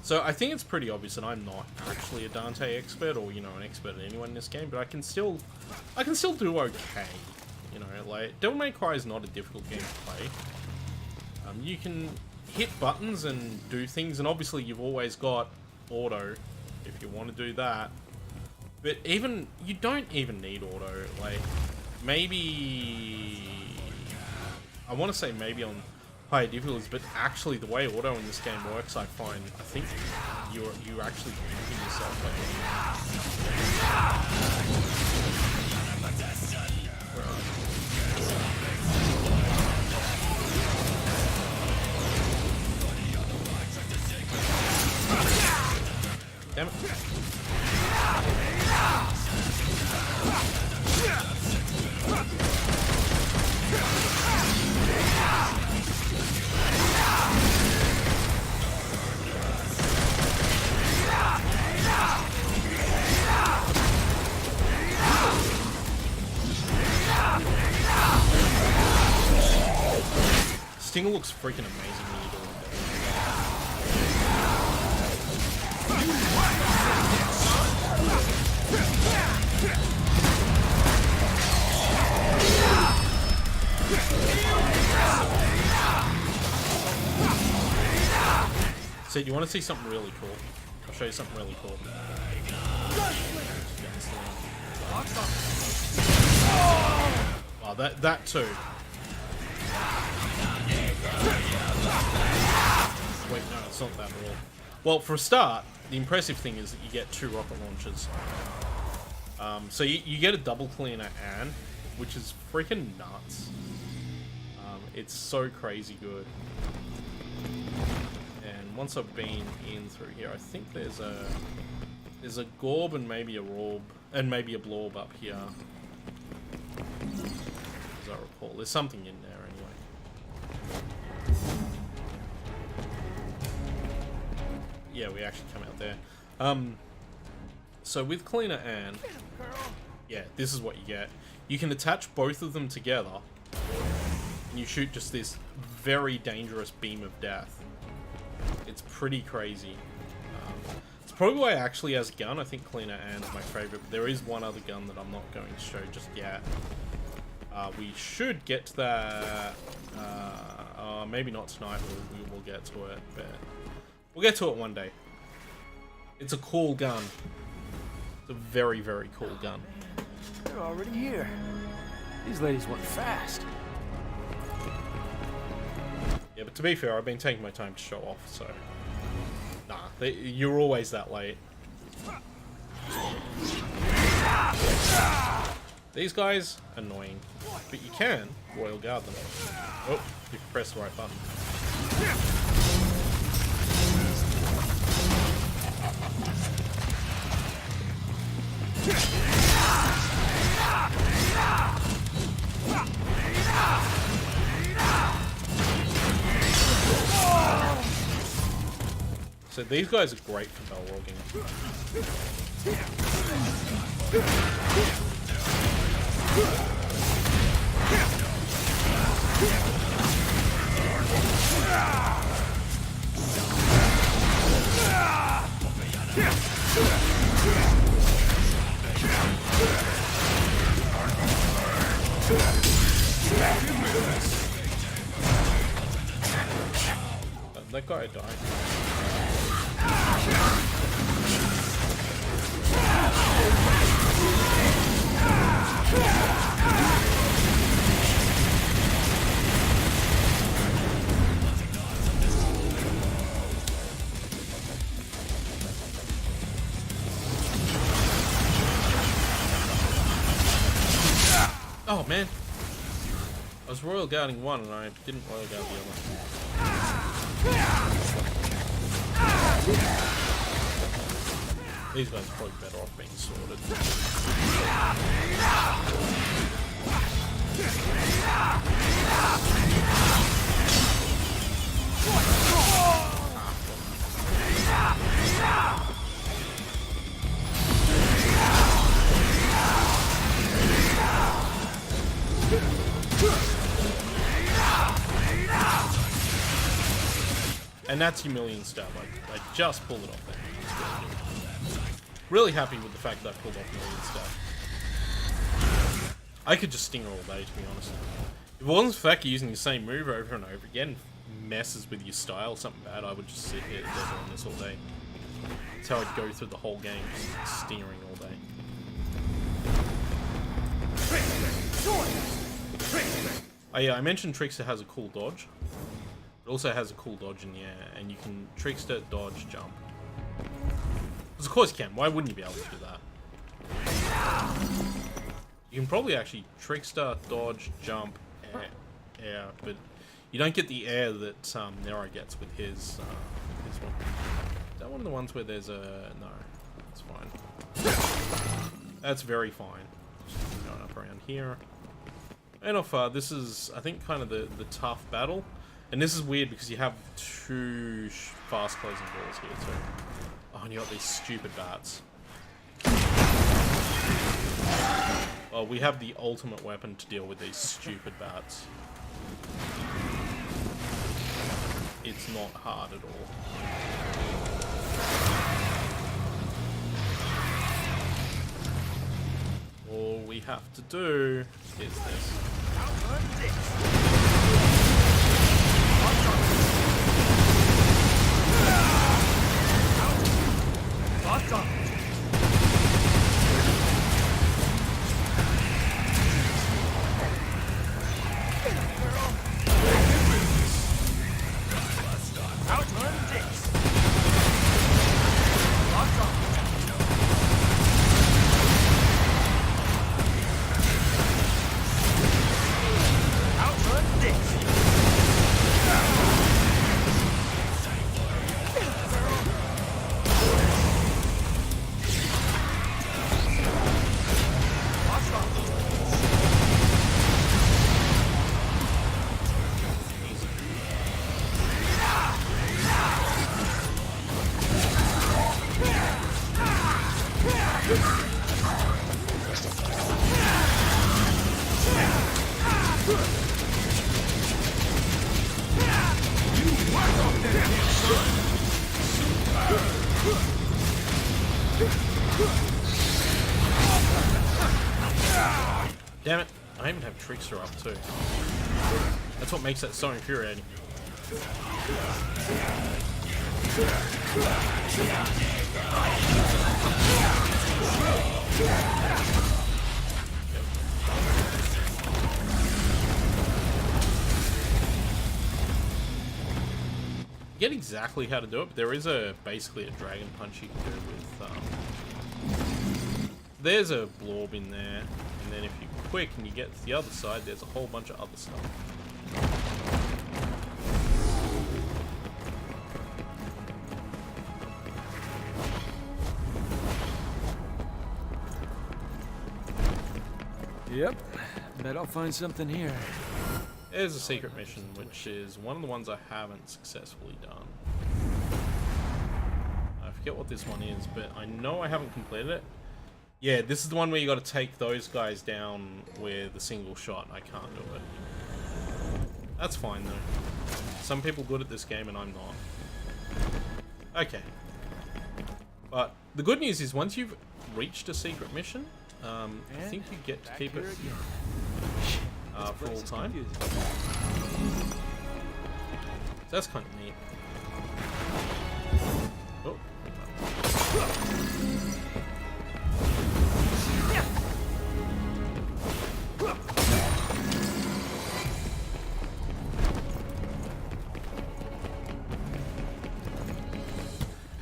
So I think it's pretty obvious that I'm not actually a Dante expert, or you know, an expert at anyone in this game, but I can still do okay. You know, like Devil May Cry is not a difficult game to play. You can hit buttons and do things, and obviously you've always got auto if you want to do that, but even you don't even need auto. Like maybe I want to say maybe on higher difficulties, but actually the way auto in this game works, I think you're actually beating yourself. Damn it. Stinger looks freaking amazing when you do it. So you want to see something really cool? I'll show you something really cool. Oh, that too. Wait, no, it's not that at all. Well, for a start, the impressive thing is that you get 2 rocket launchers. So you get a double cleaner and, which is freaking nuts. It's so crazy good. And once I've been in through here, I think there's a Gorb and maybe a Rorb and maybe a Blorb up here. As I recall, there's something in there anyway. Yeah, we actually come out there. So with Cleaner Anne, yeah, this is what you get. You can attach both of them together, and you shoot just this very dangerous beam of death. It's pretty crazy. It's probably why actually has a gun. I think Cleaner Anne's my favorite, but there is one other gun that I'm not going to show just yet. We should get to that. Maybe not tonight. We will get to it, but we'll get to it one day. It's a cool gun. It's a very, very cool gun. They're already here. These ladies went fast. Yeah, but to be fair, I've been taking my time to show off, so... Nah, you're always that late. These guys, annoying. But you can Royal Guard them. Oh, you press the right button. So these guys are great for Balrogging. That guy died. Oh man, I was Royal Guarding one and I didn't Royal Guard the other. These guys are probably better off being sorted. And that's your million stab. I just pulled it off there. Really happy with the fact that I pulled off million stab. I could just stinger all day, to be honest. If it wasn't for the fact you're using the same move over and over again, messes with your style, something bad, I would just sit here on this all day. That's how I'd go through the whole game, just stingering all day. Oh yeah, I mentioned Trickster has a cool dodge. It also has a cool dodge in the air, and you can Trickster, dodge, jump. Because of course you can, why wouldn't you be able to do that? You can probably actually Trickster, dodge, jump, air, but you don't get the air that Nero gets with his one. Is that one of the ones where there's a... no, that's fine. That's very fine. Just going up around here. And off, this is, I think, kind of the tough battle. And this is weird because you have two fast closing doors here too. Oh, and you got these stupid bats. Well, we have the ultimate weapon to deal with these stupid bats. It's not hard at all. All we have to do is this. Damn it, I even have Trickster up too. That's what makes that so infuriating. Get exactly how to do it, but there is basically a dragon punch you can do with there's a blorb in there, and then if you're quick and you get to the other side, there's a whole bunch of other stuff. Yep. Bet I'll find something here. There's a secret mission, which is one of the ones I haven't successfully done. I forget what this one is, but I know I haven't completed it. Yeah, this is the one where you got to take those guys down with a single shot. I can't do it. That's fine though. Some people good at this game and I'm not. Okay. But the good news is once you've reached a secret mission, I think you get to keep it for all time. So that's kind of neat. Oh.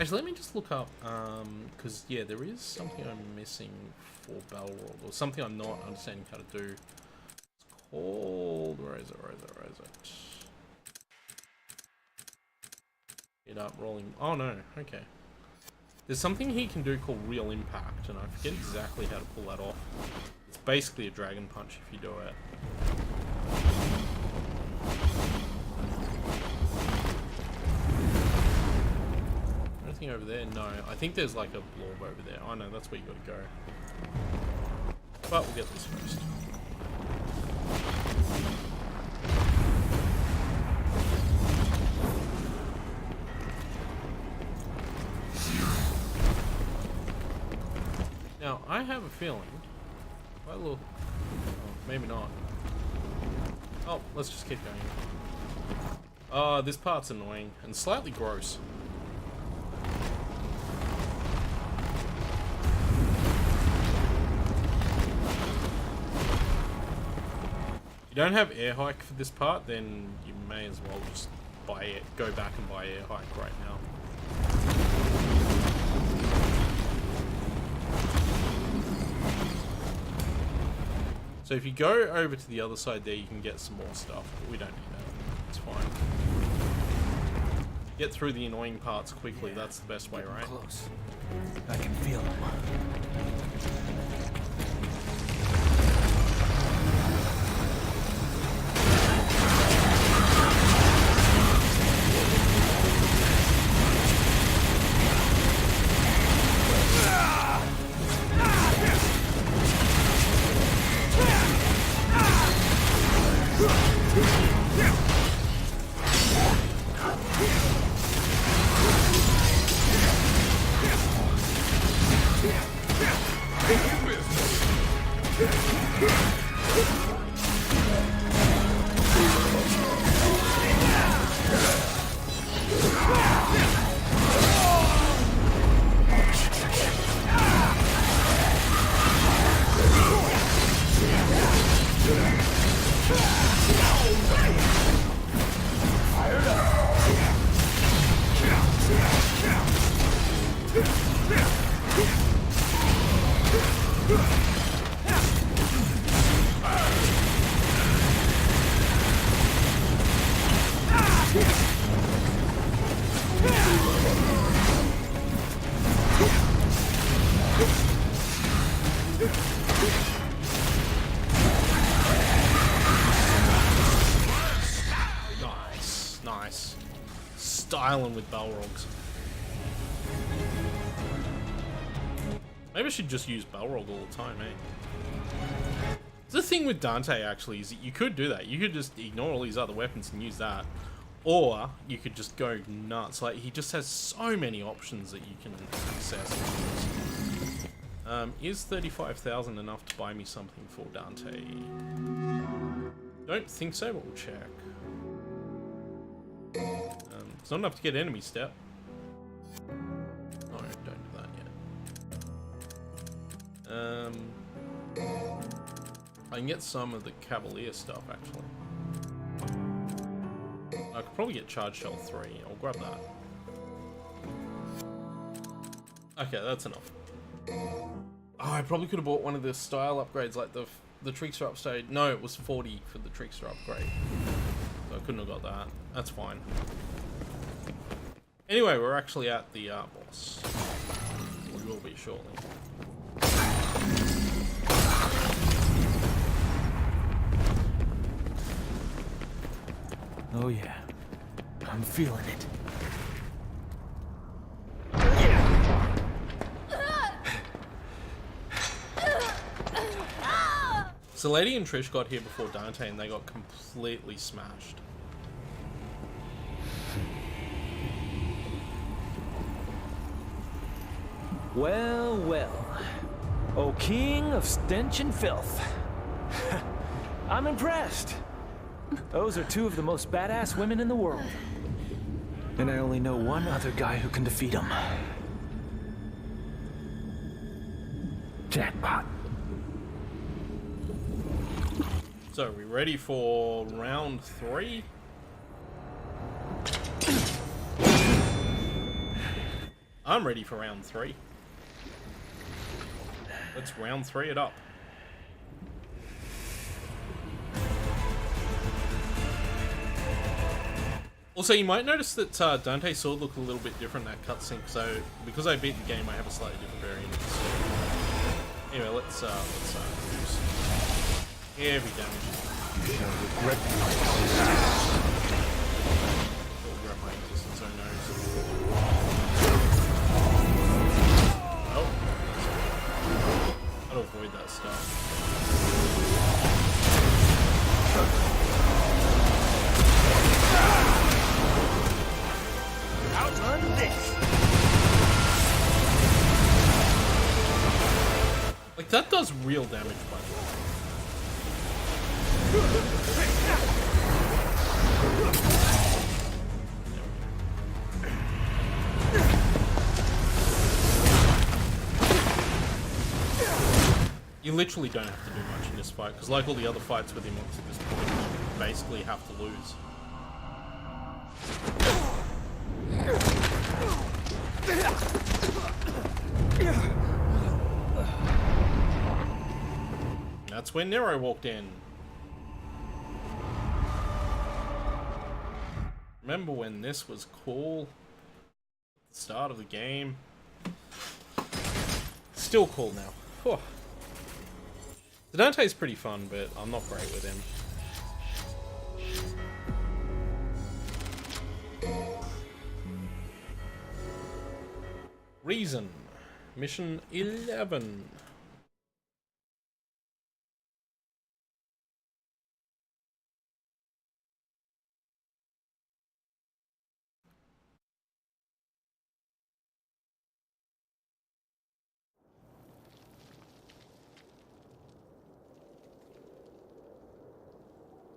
Actually, let me just look up, because, yeah, there is something I'm missing for Balrog, or something I'm not understanding how to do. It's called... Where is it? Get up, rolling... Oh, no, okay. There's something he can do called Real Impact, and I forget exactly how to pull that off. It's basically a dragon punch if you do it. Anything over there? No. I think there's like a blorb over there. Oh no, that's where you gotta go. But we'll get this first. Now, I have a feeling... Well, look... Oh, maybe not. Oh, let's just keep going. This part's annoying and slightly gross. If you don't have air hike for this part, then you may as well just buy it. Go back and buy air hike right now. So if you go over to the other side there, you can get some more stuff, but we don't need that. It's fine. Get through the annoying parts quickly, that's the best way, right? Close. I can feel them. Nice. Styling with Balrogs. Maybe I should just use Balrog all the time, eh? The thing with Dante, actually, is that you could do that. You could just ignore all these other weapons and use that. Or, you could just go nuts. Like, he just has so many options that you can access. Is 35,000 enough to buy me something for Dante? Don't think so, but we'll check. It's not enough to get enemy step. No, don't do that yet. I can get some of the Cavalier stuff, actually. I could probably get Charge Shell 3. I'll grab that. Okay, that's enough. Oh, I probably could have bought one of the style upgrades, like the Trickster upgrade. No, it was 40 for the Trickster upgrade. So I couldn't have got that. That's fine. Anyway, we're actually at the boss. We will be shortly. Oh yeah, I'm feeling it. So Lady and Trish got here before Dante and they got completely smashed. Well, well. O king of stench and filth. I'm impressed. Those are two of the most badass women in the world. And I only know one other guy who can defeat them. Jackpot. So, are we ready for round 3? I'm ready for round 3. Let's round 3 it up. Also, you might notice that Dante's sword looked a little bit different in that cutscene, so because I beat the game, I have a slightly different variant. So, anyway, let's use heavy damage. I'll grab my existence, oh no. Oh. I'll avoid that stuff. Outrun this! Like, that does real damage, by the way. You literally don't have to do much in this fight, because like all the other fights with him up to this point, you basically have to lose. That's when Nero walked in. Remember when this was cool? Start of the game. Still cool now. Whew. The Dante's pretty fun, but I'm not great with him. Reason. Mission 11.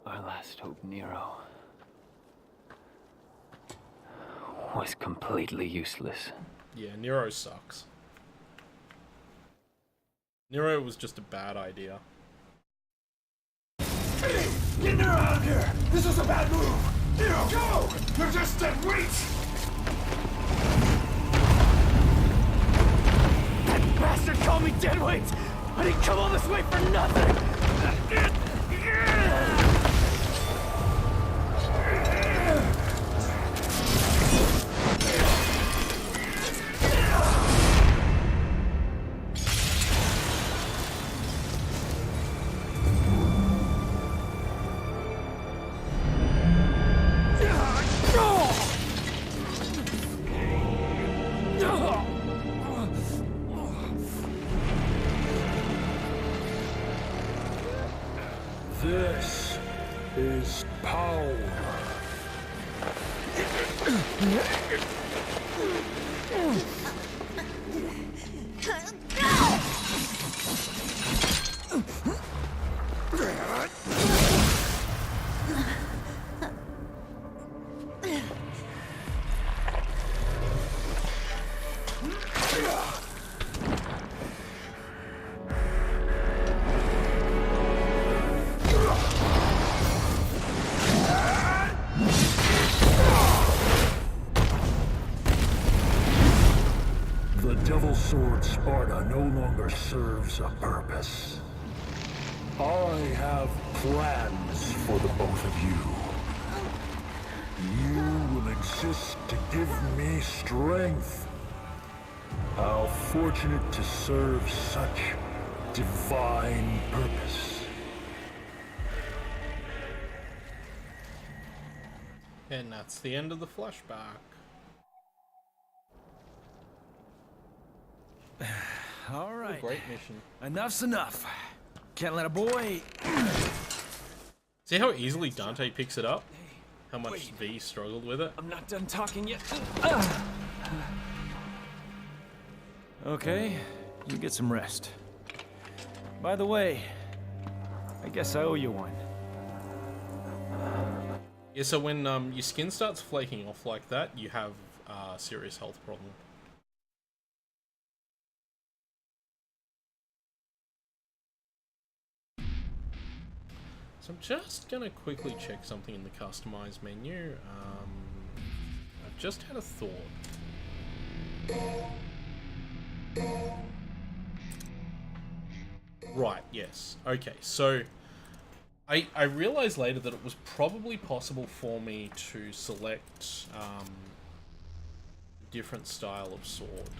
Our last hope, Nero, was completely useless. Yeah, Nero sucks. Nero was just a bad idea. Hey! Get Nero out of here! This was a bad move! Nero, go! You're just dead weight! That bastard called me deadweight! I didn't come all this way for nothing! This is power. The Devil Sword Sparta no longer serves a purpose. I have plans for the both of you. You will exist to give me strength. How fortunate to serve such divine purpose. And that's the end of the flashback. All What a right. great mission. Enough's enough. Can't let a boy... See how easily Dante picks it up? How much V struggled with it? I'm not done talking yet. Okay, you get some rest. By the way, I guess I owe you one. Yeah, so when your skin starts flaking off like that, you have a serious health problem. So I'm just gonna quickly check something in the customize menu. I've just had a thought. Right, yes. Okay, so I realized later that it was probably possible for me to select different style of sword.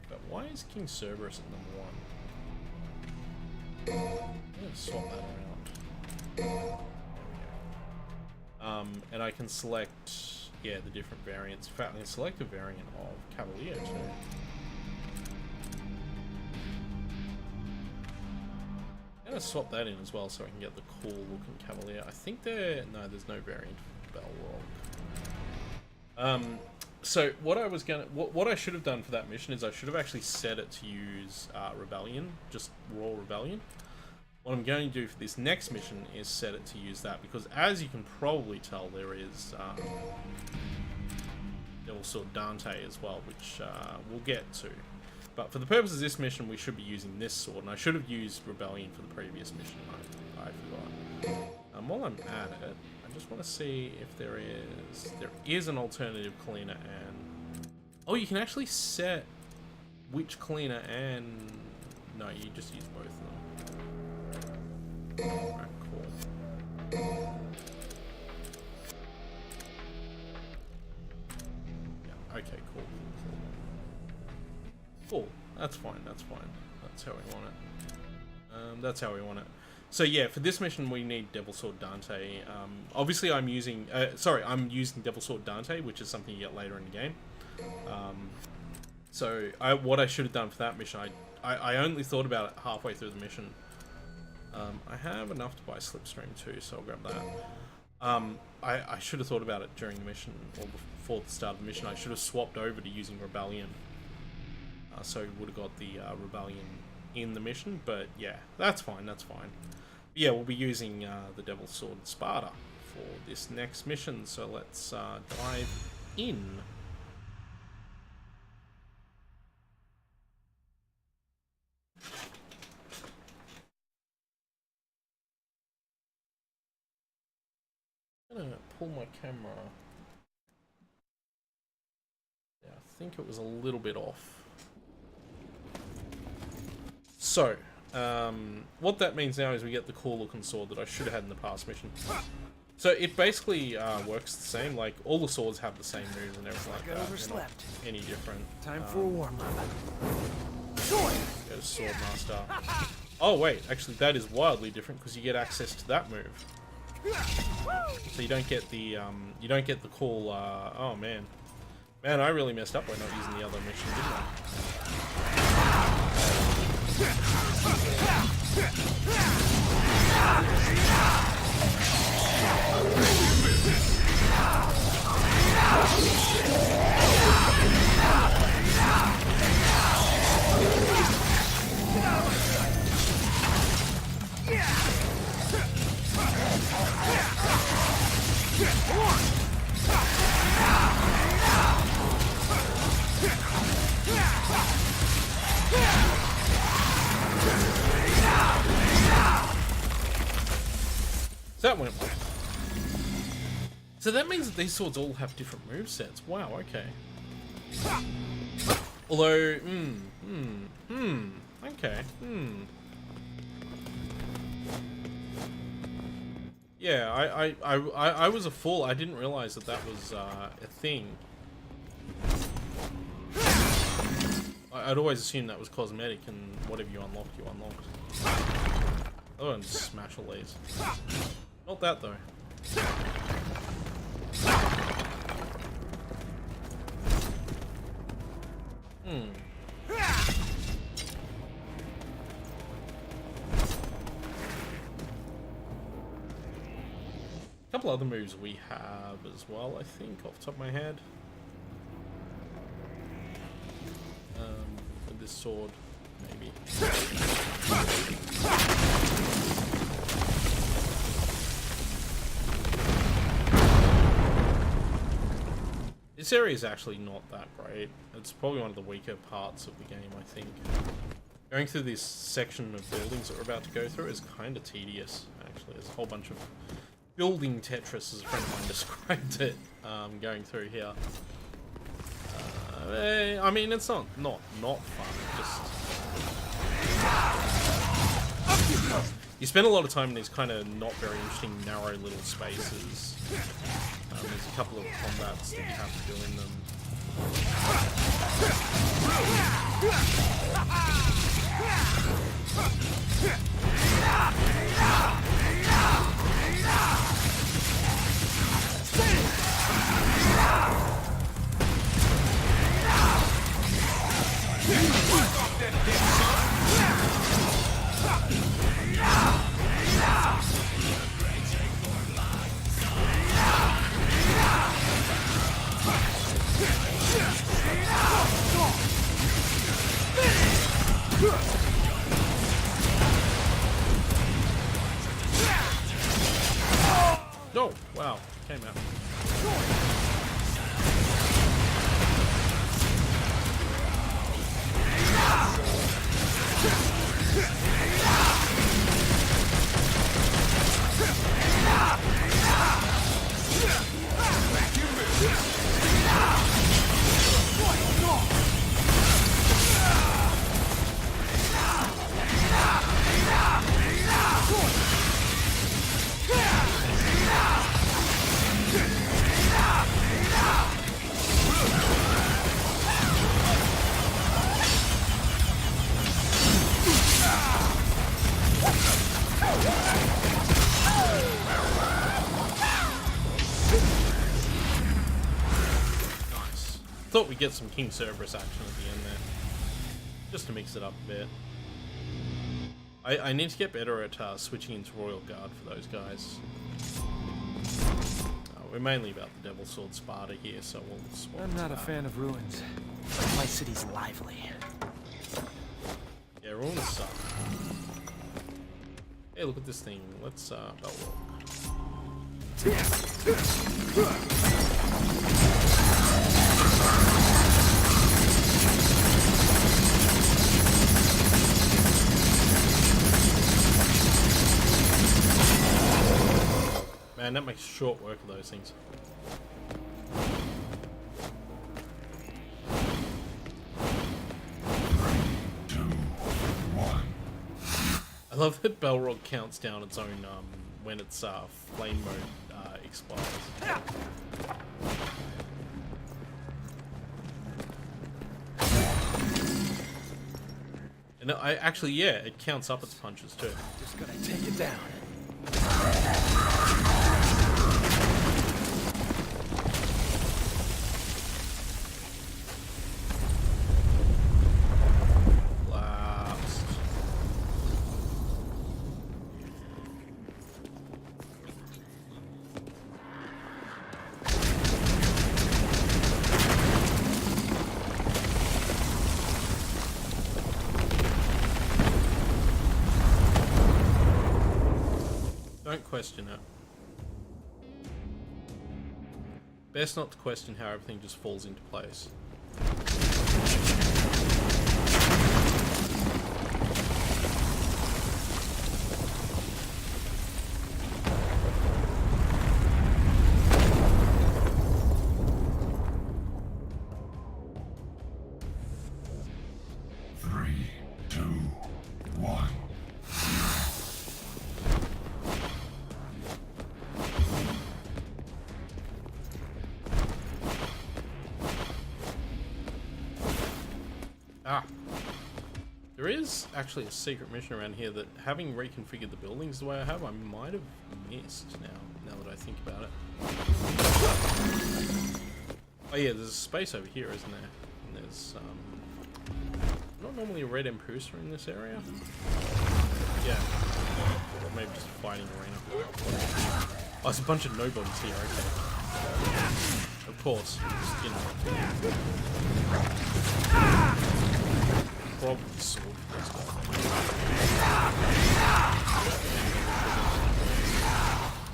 But why is King Cerberus at number 1? I'm gonna swap that around. And I can select, yeah, the different variants. In fact, I can select a variant of Cavalier too. I'm gonna swap that in as well so I can get the cool looking Cavalier. I think there's no variant for Balrog. So what I was gonna, what I should have done for that mission is I should have actually set it to use Rebellion, just raw Rebellion. What I'm going to do for this next mission is set it to use that, because as you can probably tell, there is Devil Sword Dante as well, which we'll get to. But for the purpose of this mission, we should be using this sword, and I should have used Rebellion for the previous mission. I forgot. While I'm at it, I just want to see if there is an alternative cleaner, and oh, you can actually set which cleaner, and no, you just use both of them. Alright, cool. Yeah, okay, cool. Cool, that's fine, that's fine. That's how we want it. That's how we want it. So yeah, for this mission we need Devil Sword Dante. Obviously I'm using, I'm using Devil Sword Dante, which is something you get later in the game. So what I should have done for that mission, I only thought about it halfway through the mission. I have enough to buy Slipstream too, so I'll grab that. I should have thought about it during the mission, or before the start of the mission. I should have swapped over to using Rebellion. So we would have got the Rebellion in the mission, but yeah, that's fine, that's fine. But yeah, we'll be using the Devil Sword Sparta for this next mission, so let's dive in. I'm gonna pull my camera. Yeah, I think it was a little bit off. So, what that means now is we get the cool looking sword that I should have had in the past mission. So it basically works the same, like all the swords have the same moves and everything like that. Overslept. They're not any different. Time for a warm-up. Go to Swordmaster. Oh wait, actually that is wildly different because you get access to that move. So you don't get the cool. Oh man, I really messed up by not using the other mission, didn't I? That went well. So that means that these swords all have different movesets. Wow, okay. Although, okay, Yeah, I was a fool. I didn't realize that that was a thing. I'd always assumed that was cosmetic, and whatever you unlocked, you unlocked. Oh, and smash all these. Not that though. A couple other moves we have as well, I think, off the top of my head. With this sword, maybe. This area is actually not that great. It's probably one of the weaker parts of the game, I think. Going through this section of buildings that we're about to go through is kind of tedious, actually. There's a whole bunch of building Tetris, as a friend of mine described it, going through here. I mean, it's not fun. Just you spend a lot of time in these kind of not very interesting, narrow little spaces. There's a couple of combats that you have to do in them. Oh, wow, came out. Thought we'd get some King Cerberus action at the end there, just to mix it up a bit. I need to get better at switching into Royal Guard for those guys. We're mainly about the Devil Sword Sparta here, so we'll swap. I'm not a fan of ruins. My city's lively. Yeah, ruins suck. Hey, look at this thing. Let's belt walk. Man, that makes short work of those things. I love that Balrog counts down its own when its flame mode expires. And I actually, yeah, it counts up its punches too. Just gonna take it down. Don't question it. Best not to question how everything just falls into place. Ah. There is actually a secret mission around here that, having reconfigured the buildings the way I have, I might have missed now that I think about it. Oh yeah, there's a space over here, isn't there? And there's, not normally a red Empusa in this area? Yeah. Or maybe just a fighting arena. Oh, there's a bunch of nobodies here, okay. Of course, just, you know. Probably sword for this guy.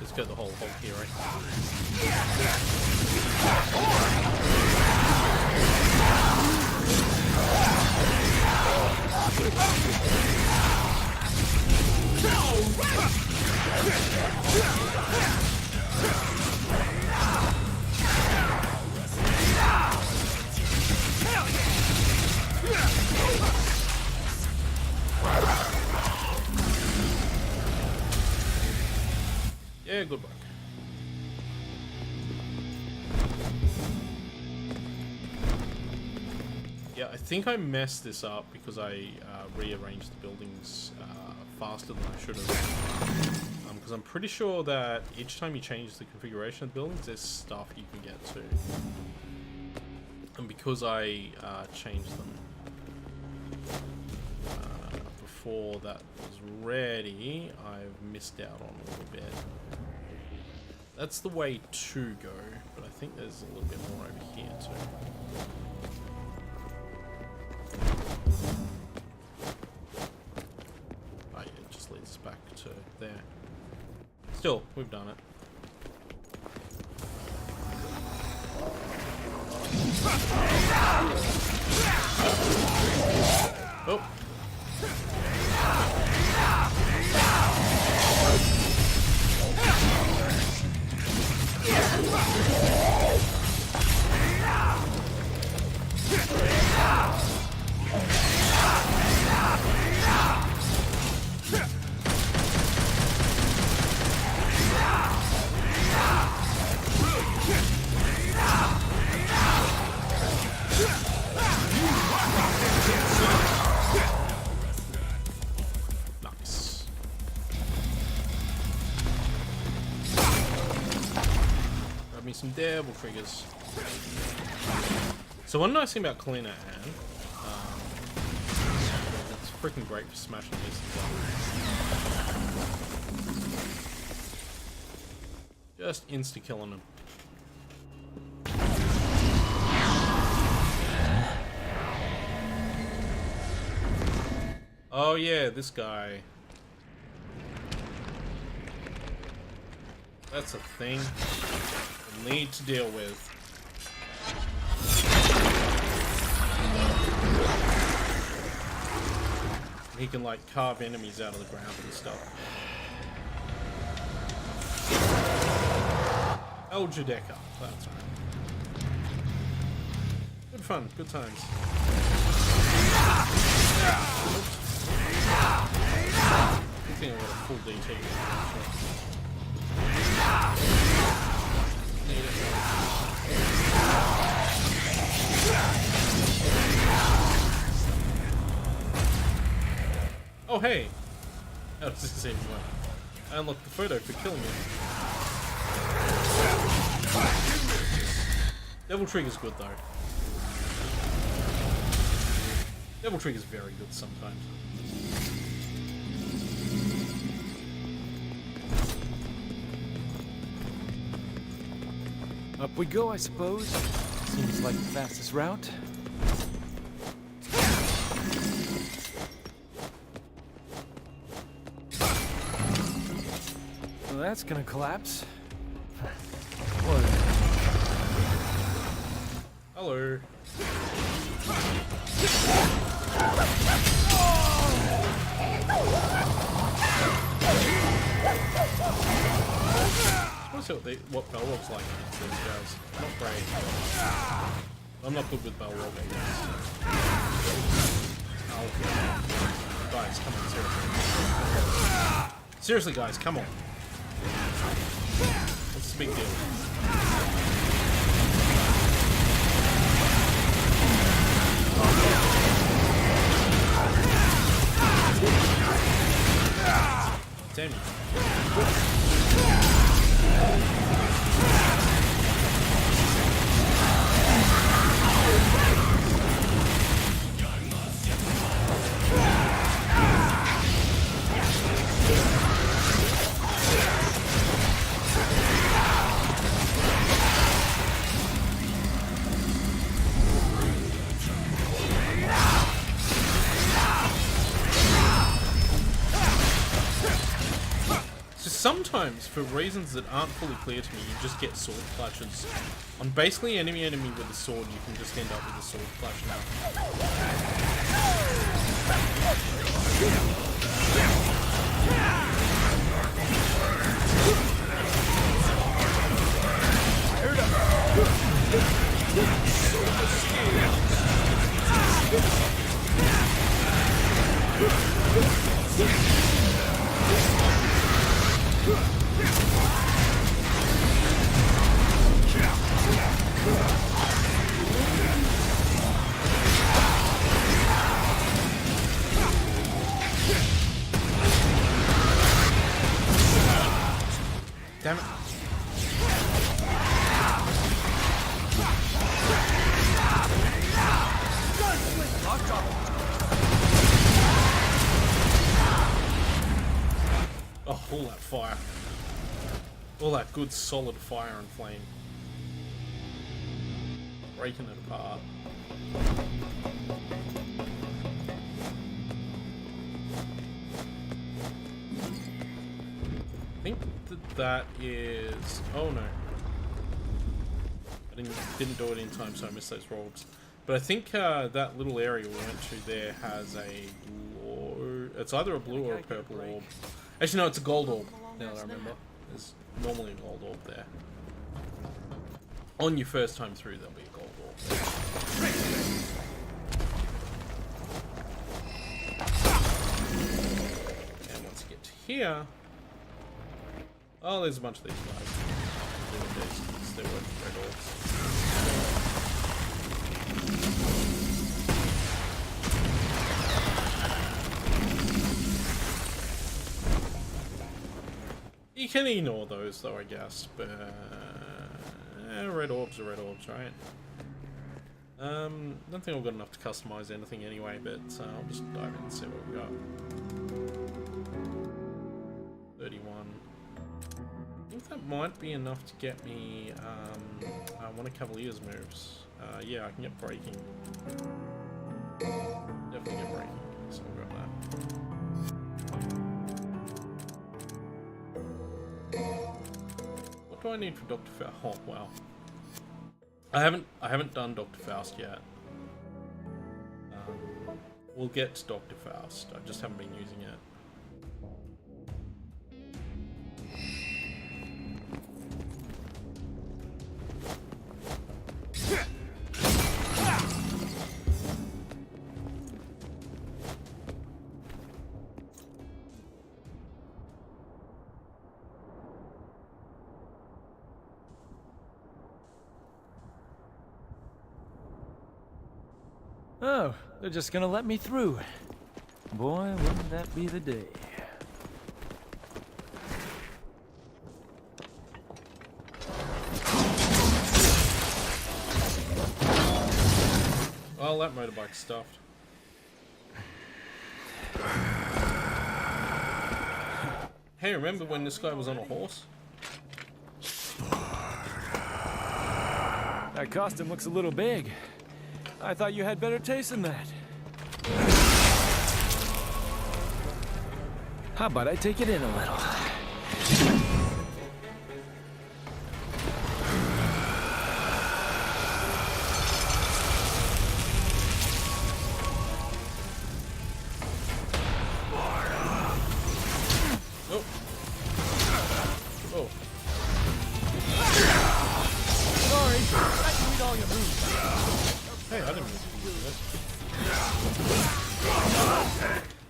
Let's go the whole Hulk here, right? Yeah, good luck. Yeah, I think I messed this up because I rearranged the buildings faster than I should have. Because I'm pretty sure that each time you change the configuration of the buildings, there's stuff you can get to. And because I changed them before that was ready, I've missed out on a little bit. That's the way to go, but I think there's a little bit more over here too. Oh yeah, it just leads us back to there. Still, we've done it. Oh. Nice. Grab me some devil triggers. So one nice thing about Kalina Ann, it's freaking great for smashing these up. Just insta-killing them. Oh yeah, this guy. That's a thing we'll need to deal with. He can like carve enemies out of the ground and stuff. El Judeka, that's right. Good fun, good times. Good thing I got a full DT. Need it. Oh hey! How does this even work? I unlocked the photo for killing me. Devil Trigger's good though. Devil Trigger's very good sometimes. Up we go, I suppose. Seems like the fastest route. that's gonna collapse. Hello. I want to see what Balrog's like against these guys. Not great. I'm not good with Balrog, I guess. Oh, guys, come on, seriously. Seriously, guys, come on. What's the big deal? Damn you. Sometimes, for reasons that aren't fully clear to me, you just get sword clutches. On basically any enemy with a sword, you can just end up with a sword clutch now. Damn it. Oh, all that fire. All that good solid fire and flame. Breaking it apart. I think that is... Oh no. I didn't do it in time, so I missed those robes. But I think that little area we went to there has a blue... It's either a blue or a purple orb. Actually no, it's a gold orb, now that I remember. There's normally a gold orb there. On your first time through, there'll be a gold orb there. And once you get to here... Oh, there's a bunch of these guys. They were red orbs. You can ignore those though, I guess, but red orbs are red orbs, right? Don't think I've got enough to customize anything anyway, but I'll just dive in and see what we got. 31. I think that might be enough to get me one of Cavalier's moves. Yeah, I can get breaking. Definitely get breaking, so we'll grab that. What do I need for Dr. Faust? Oh wow. I haven't done Dr. Faust yet. We'll get to Dr. Faust. I just haven't been using it. Oh, they're just gonna let me through. Boy, wouldn't that be the day. Well, that motorbike's stuffed. Hey, remember when this guy was on a horse? That costume looks a little big. I thought you had better taste than that. How about I take it in a little?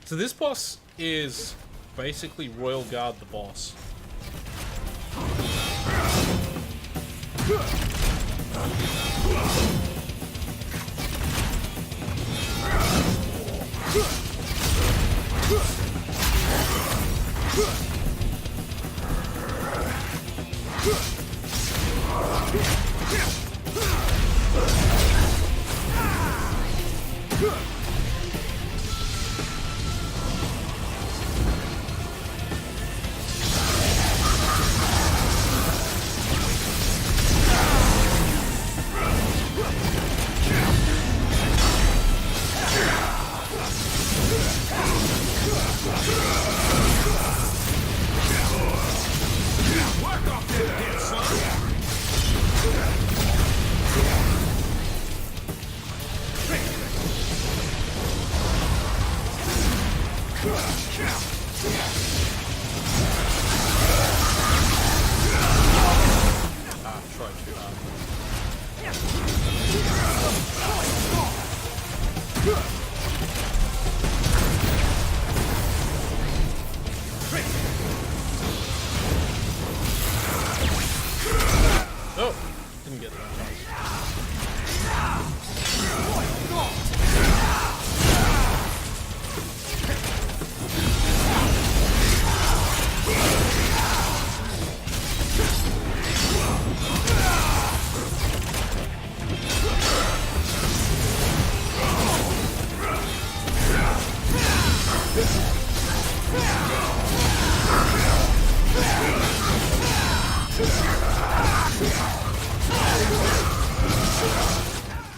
So this boss is basically Royal Guard the boss. Oh, didn't get that chance.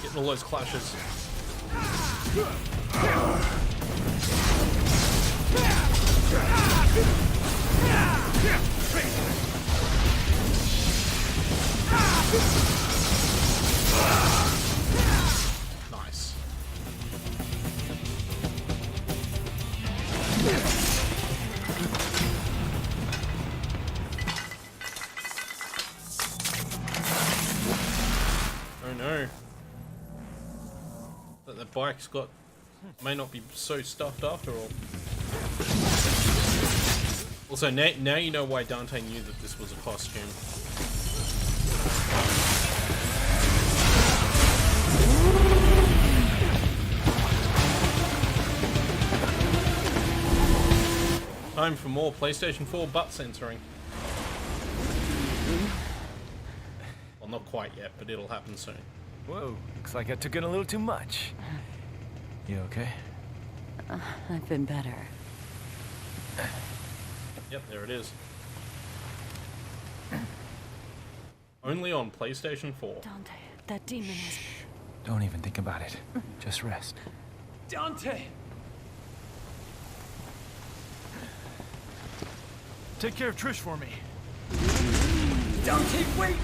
Getting all those clashes. Nice. Oh no. But the bike's got... may not be so stuffed after all. Also, now you know why Dante knew that this was a costume. Time for more PlayStation 4 butt censoring. Well, not quite yet, but it'll happen soon. Whoa, looks like I took in a little too much. You okay? I've been better. Yep, there it is. Only on PlayStation 4. Dante, that demon is... Don't even think about it. Just rest. Dante! Take care of Trish for me. Dante, wait!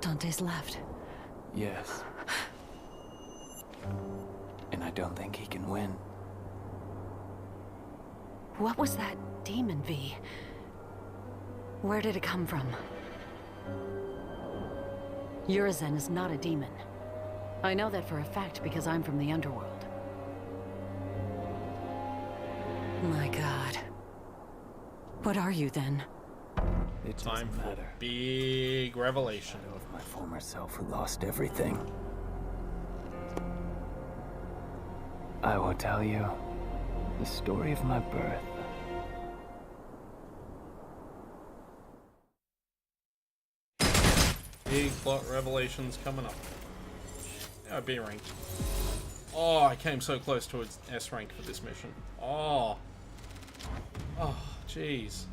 Dante's left. Yes. And I don't think he can win. What was that demon, V? Where did it come from? Urizen is not a demon. I know that for a fact because I'm from the underworld. My God. What are you then? It Time doesn't for matter. big revelation. Of my former self who lost everything. I will tell you the story of my birth. Big plot revelations coming up. Yeah, B rank. Oh, I came so close to its S rank for this mission. Oh. Oh, jeez.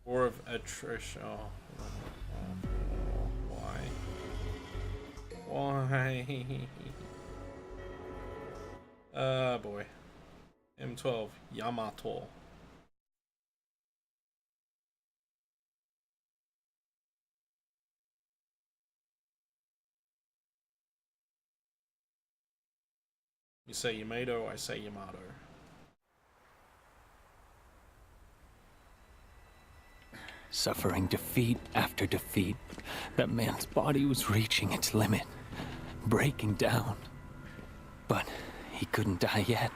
War of attrition. Oh. Why? Why? Boy. M12 Yamato. You say Yamato, I say Yamato. Suffering defeat after defeat, that man's body was reaching its limit, breaking down. But he couldn't die yet.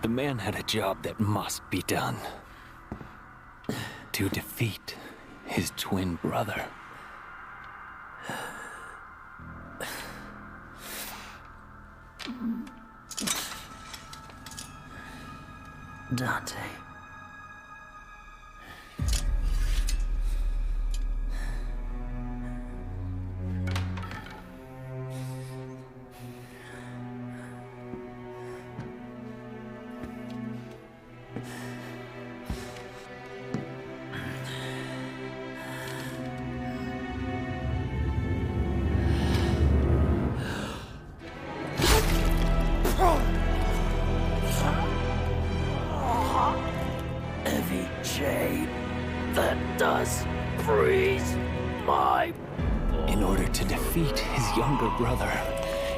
The man had a job that must be done. To defeat his twin brother. Dante. Heavy chain that does freeze my... In order to defeat his younger brother,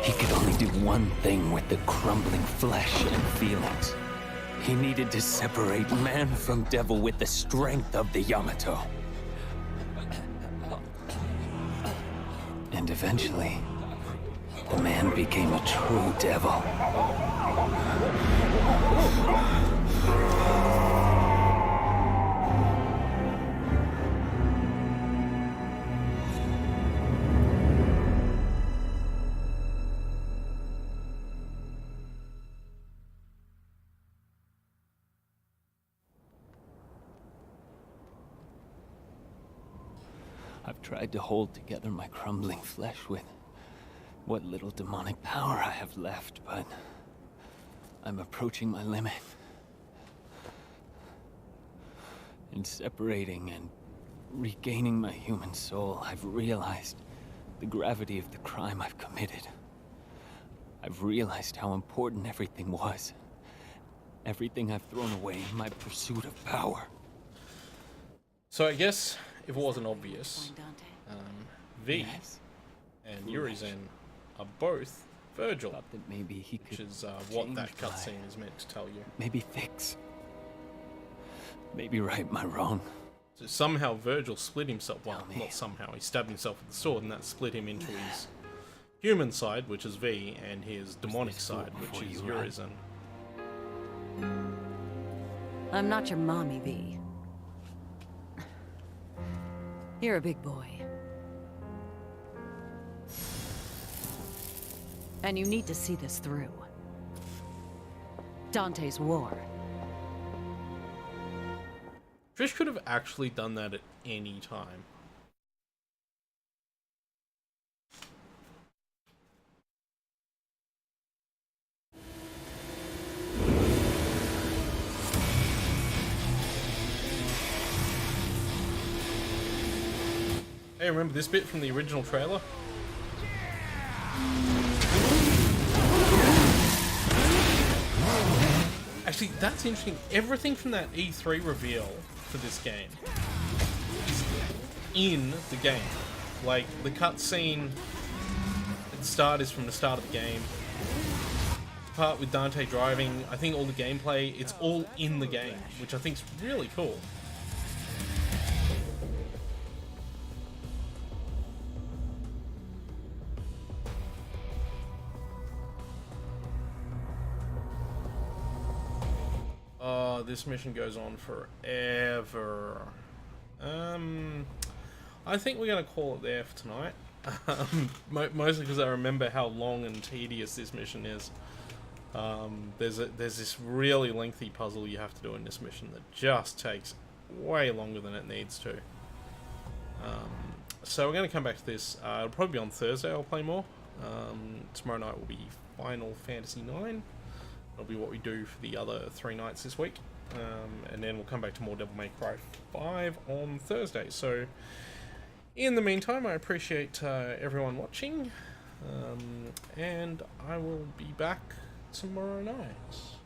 he could only do one thing with the crumbling flesh and feelings. He needed to separate man from devil with the strength of the Yamato. And eventually, the man became a true devil. I've tried to hold together my crumbling flesh with what little demonic power I have left, but I'm approaching my limit. In separating and regaining my human soul, I've realized the gravity of the crime I've committed. I've realized how important everything was. Everything I've thrown away in my pursuit of power. So I guess if it wasn't obvious, V Yes. and Urizen are both Virgil, Thought that maybe he which could is what change that my- cutscene is meant to tell you. maybe fix. Maybe right my wrong. So somehow Virgil split himself. Well, Tell me. not somehow. He stabbed himself with the sword, and that split him into his human side, which is V, and his demonic this side, thought which before is you run? Urizen. I'm not your mommy, V. You're a big boy. And you need to see this through. Dante's war. Trish could have actually done that at any time. Hey, remember this bit from the original trailer? Actually, that's interesting. Everything from that E3 reveal for this game is in the game. Like, the cutscene at the start is from the start of the game. The part with Dante driving, I think all the gameplay, it's all in the game, which I think is really cool. This mission goes on forever. I think we're gonna call it there for tonight. Mostly because I remember how long and tedious this mission is. There's this really lengthy puzzle you have to do in this mission that just takes way longer than it needs to. So we're gonna come back to this. It'll probably be on Thursday. I'll play more. Tomorrow night will be Final Fantasy IX. That'll be what we do for the other 3 nights this week. And then we'll come back to more Devil May Cry 5 on Thursday. So, in the meantime, I appreciate everyone watching. And I will be back tomorrow night.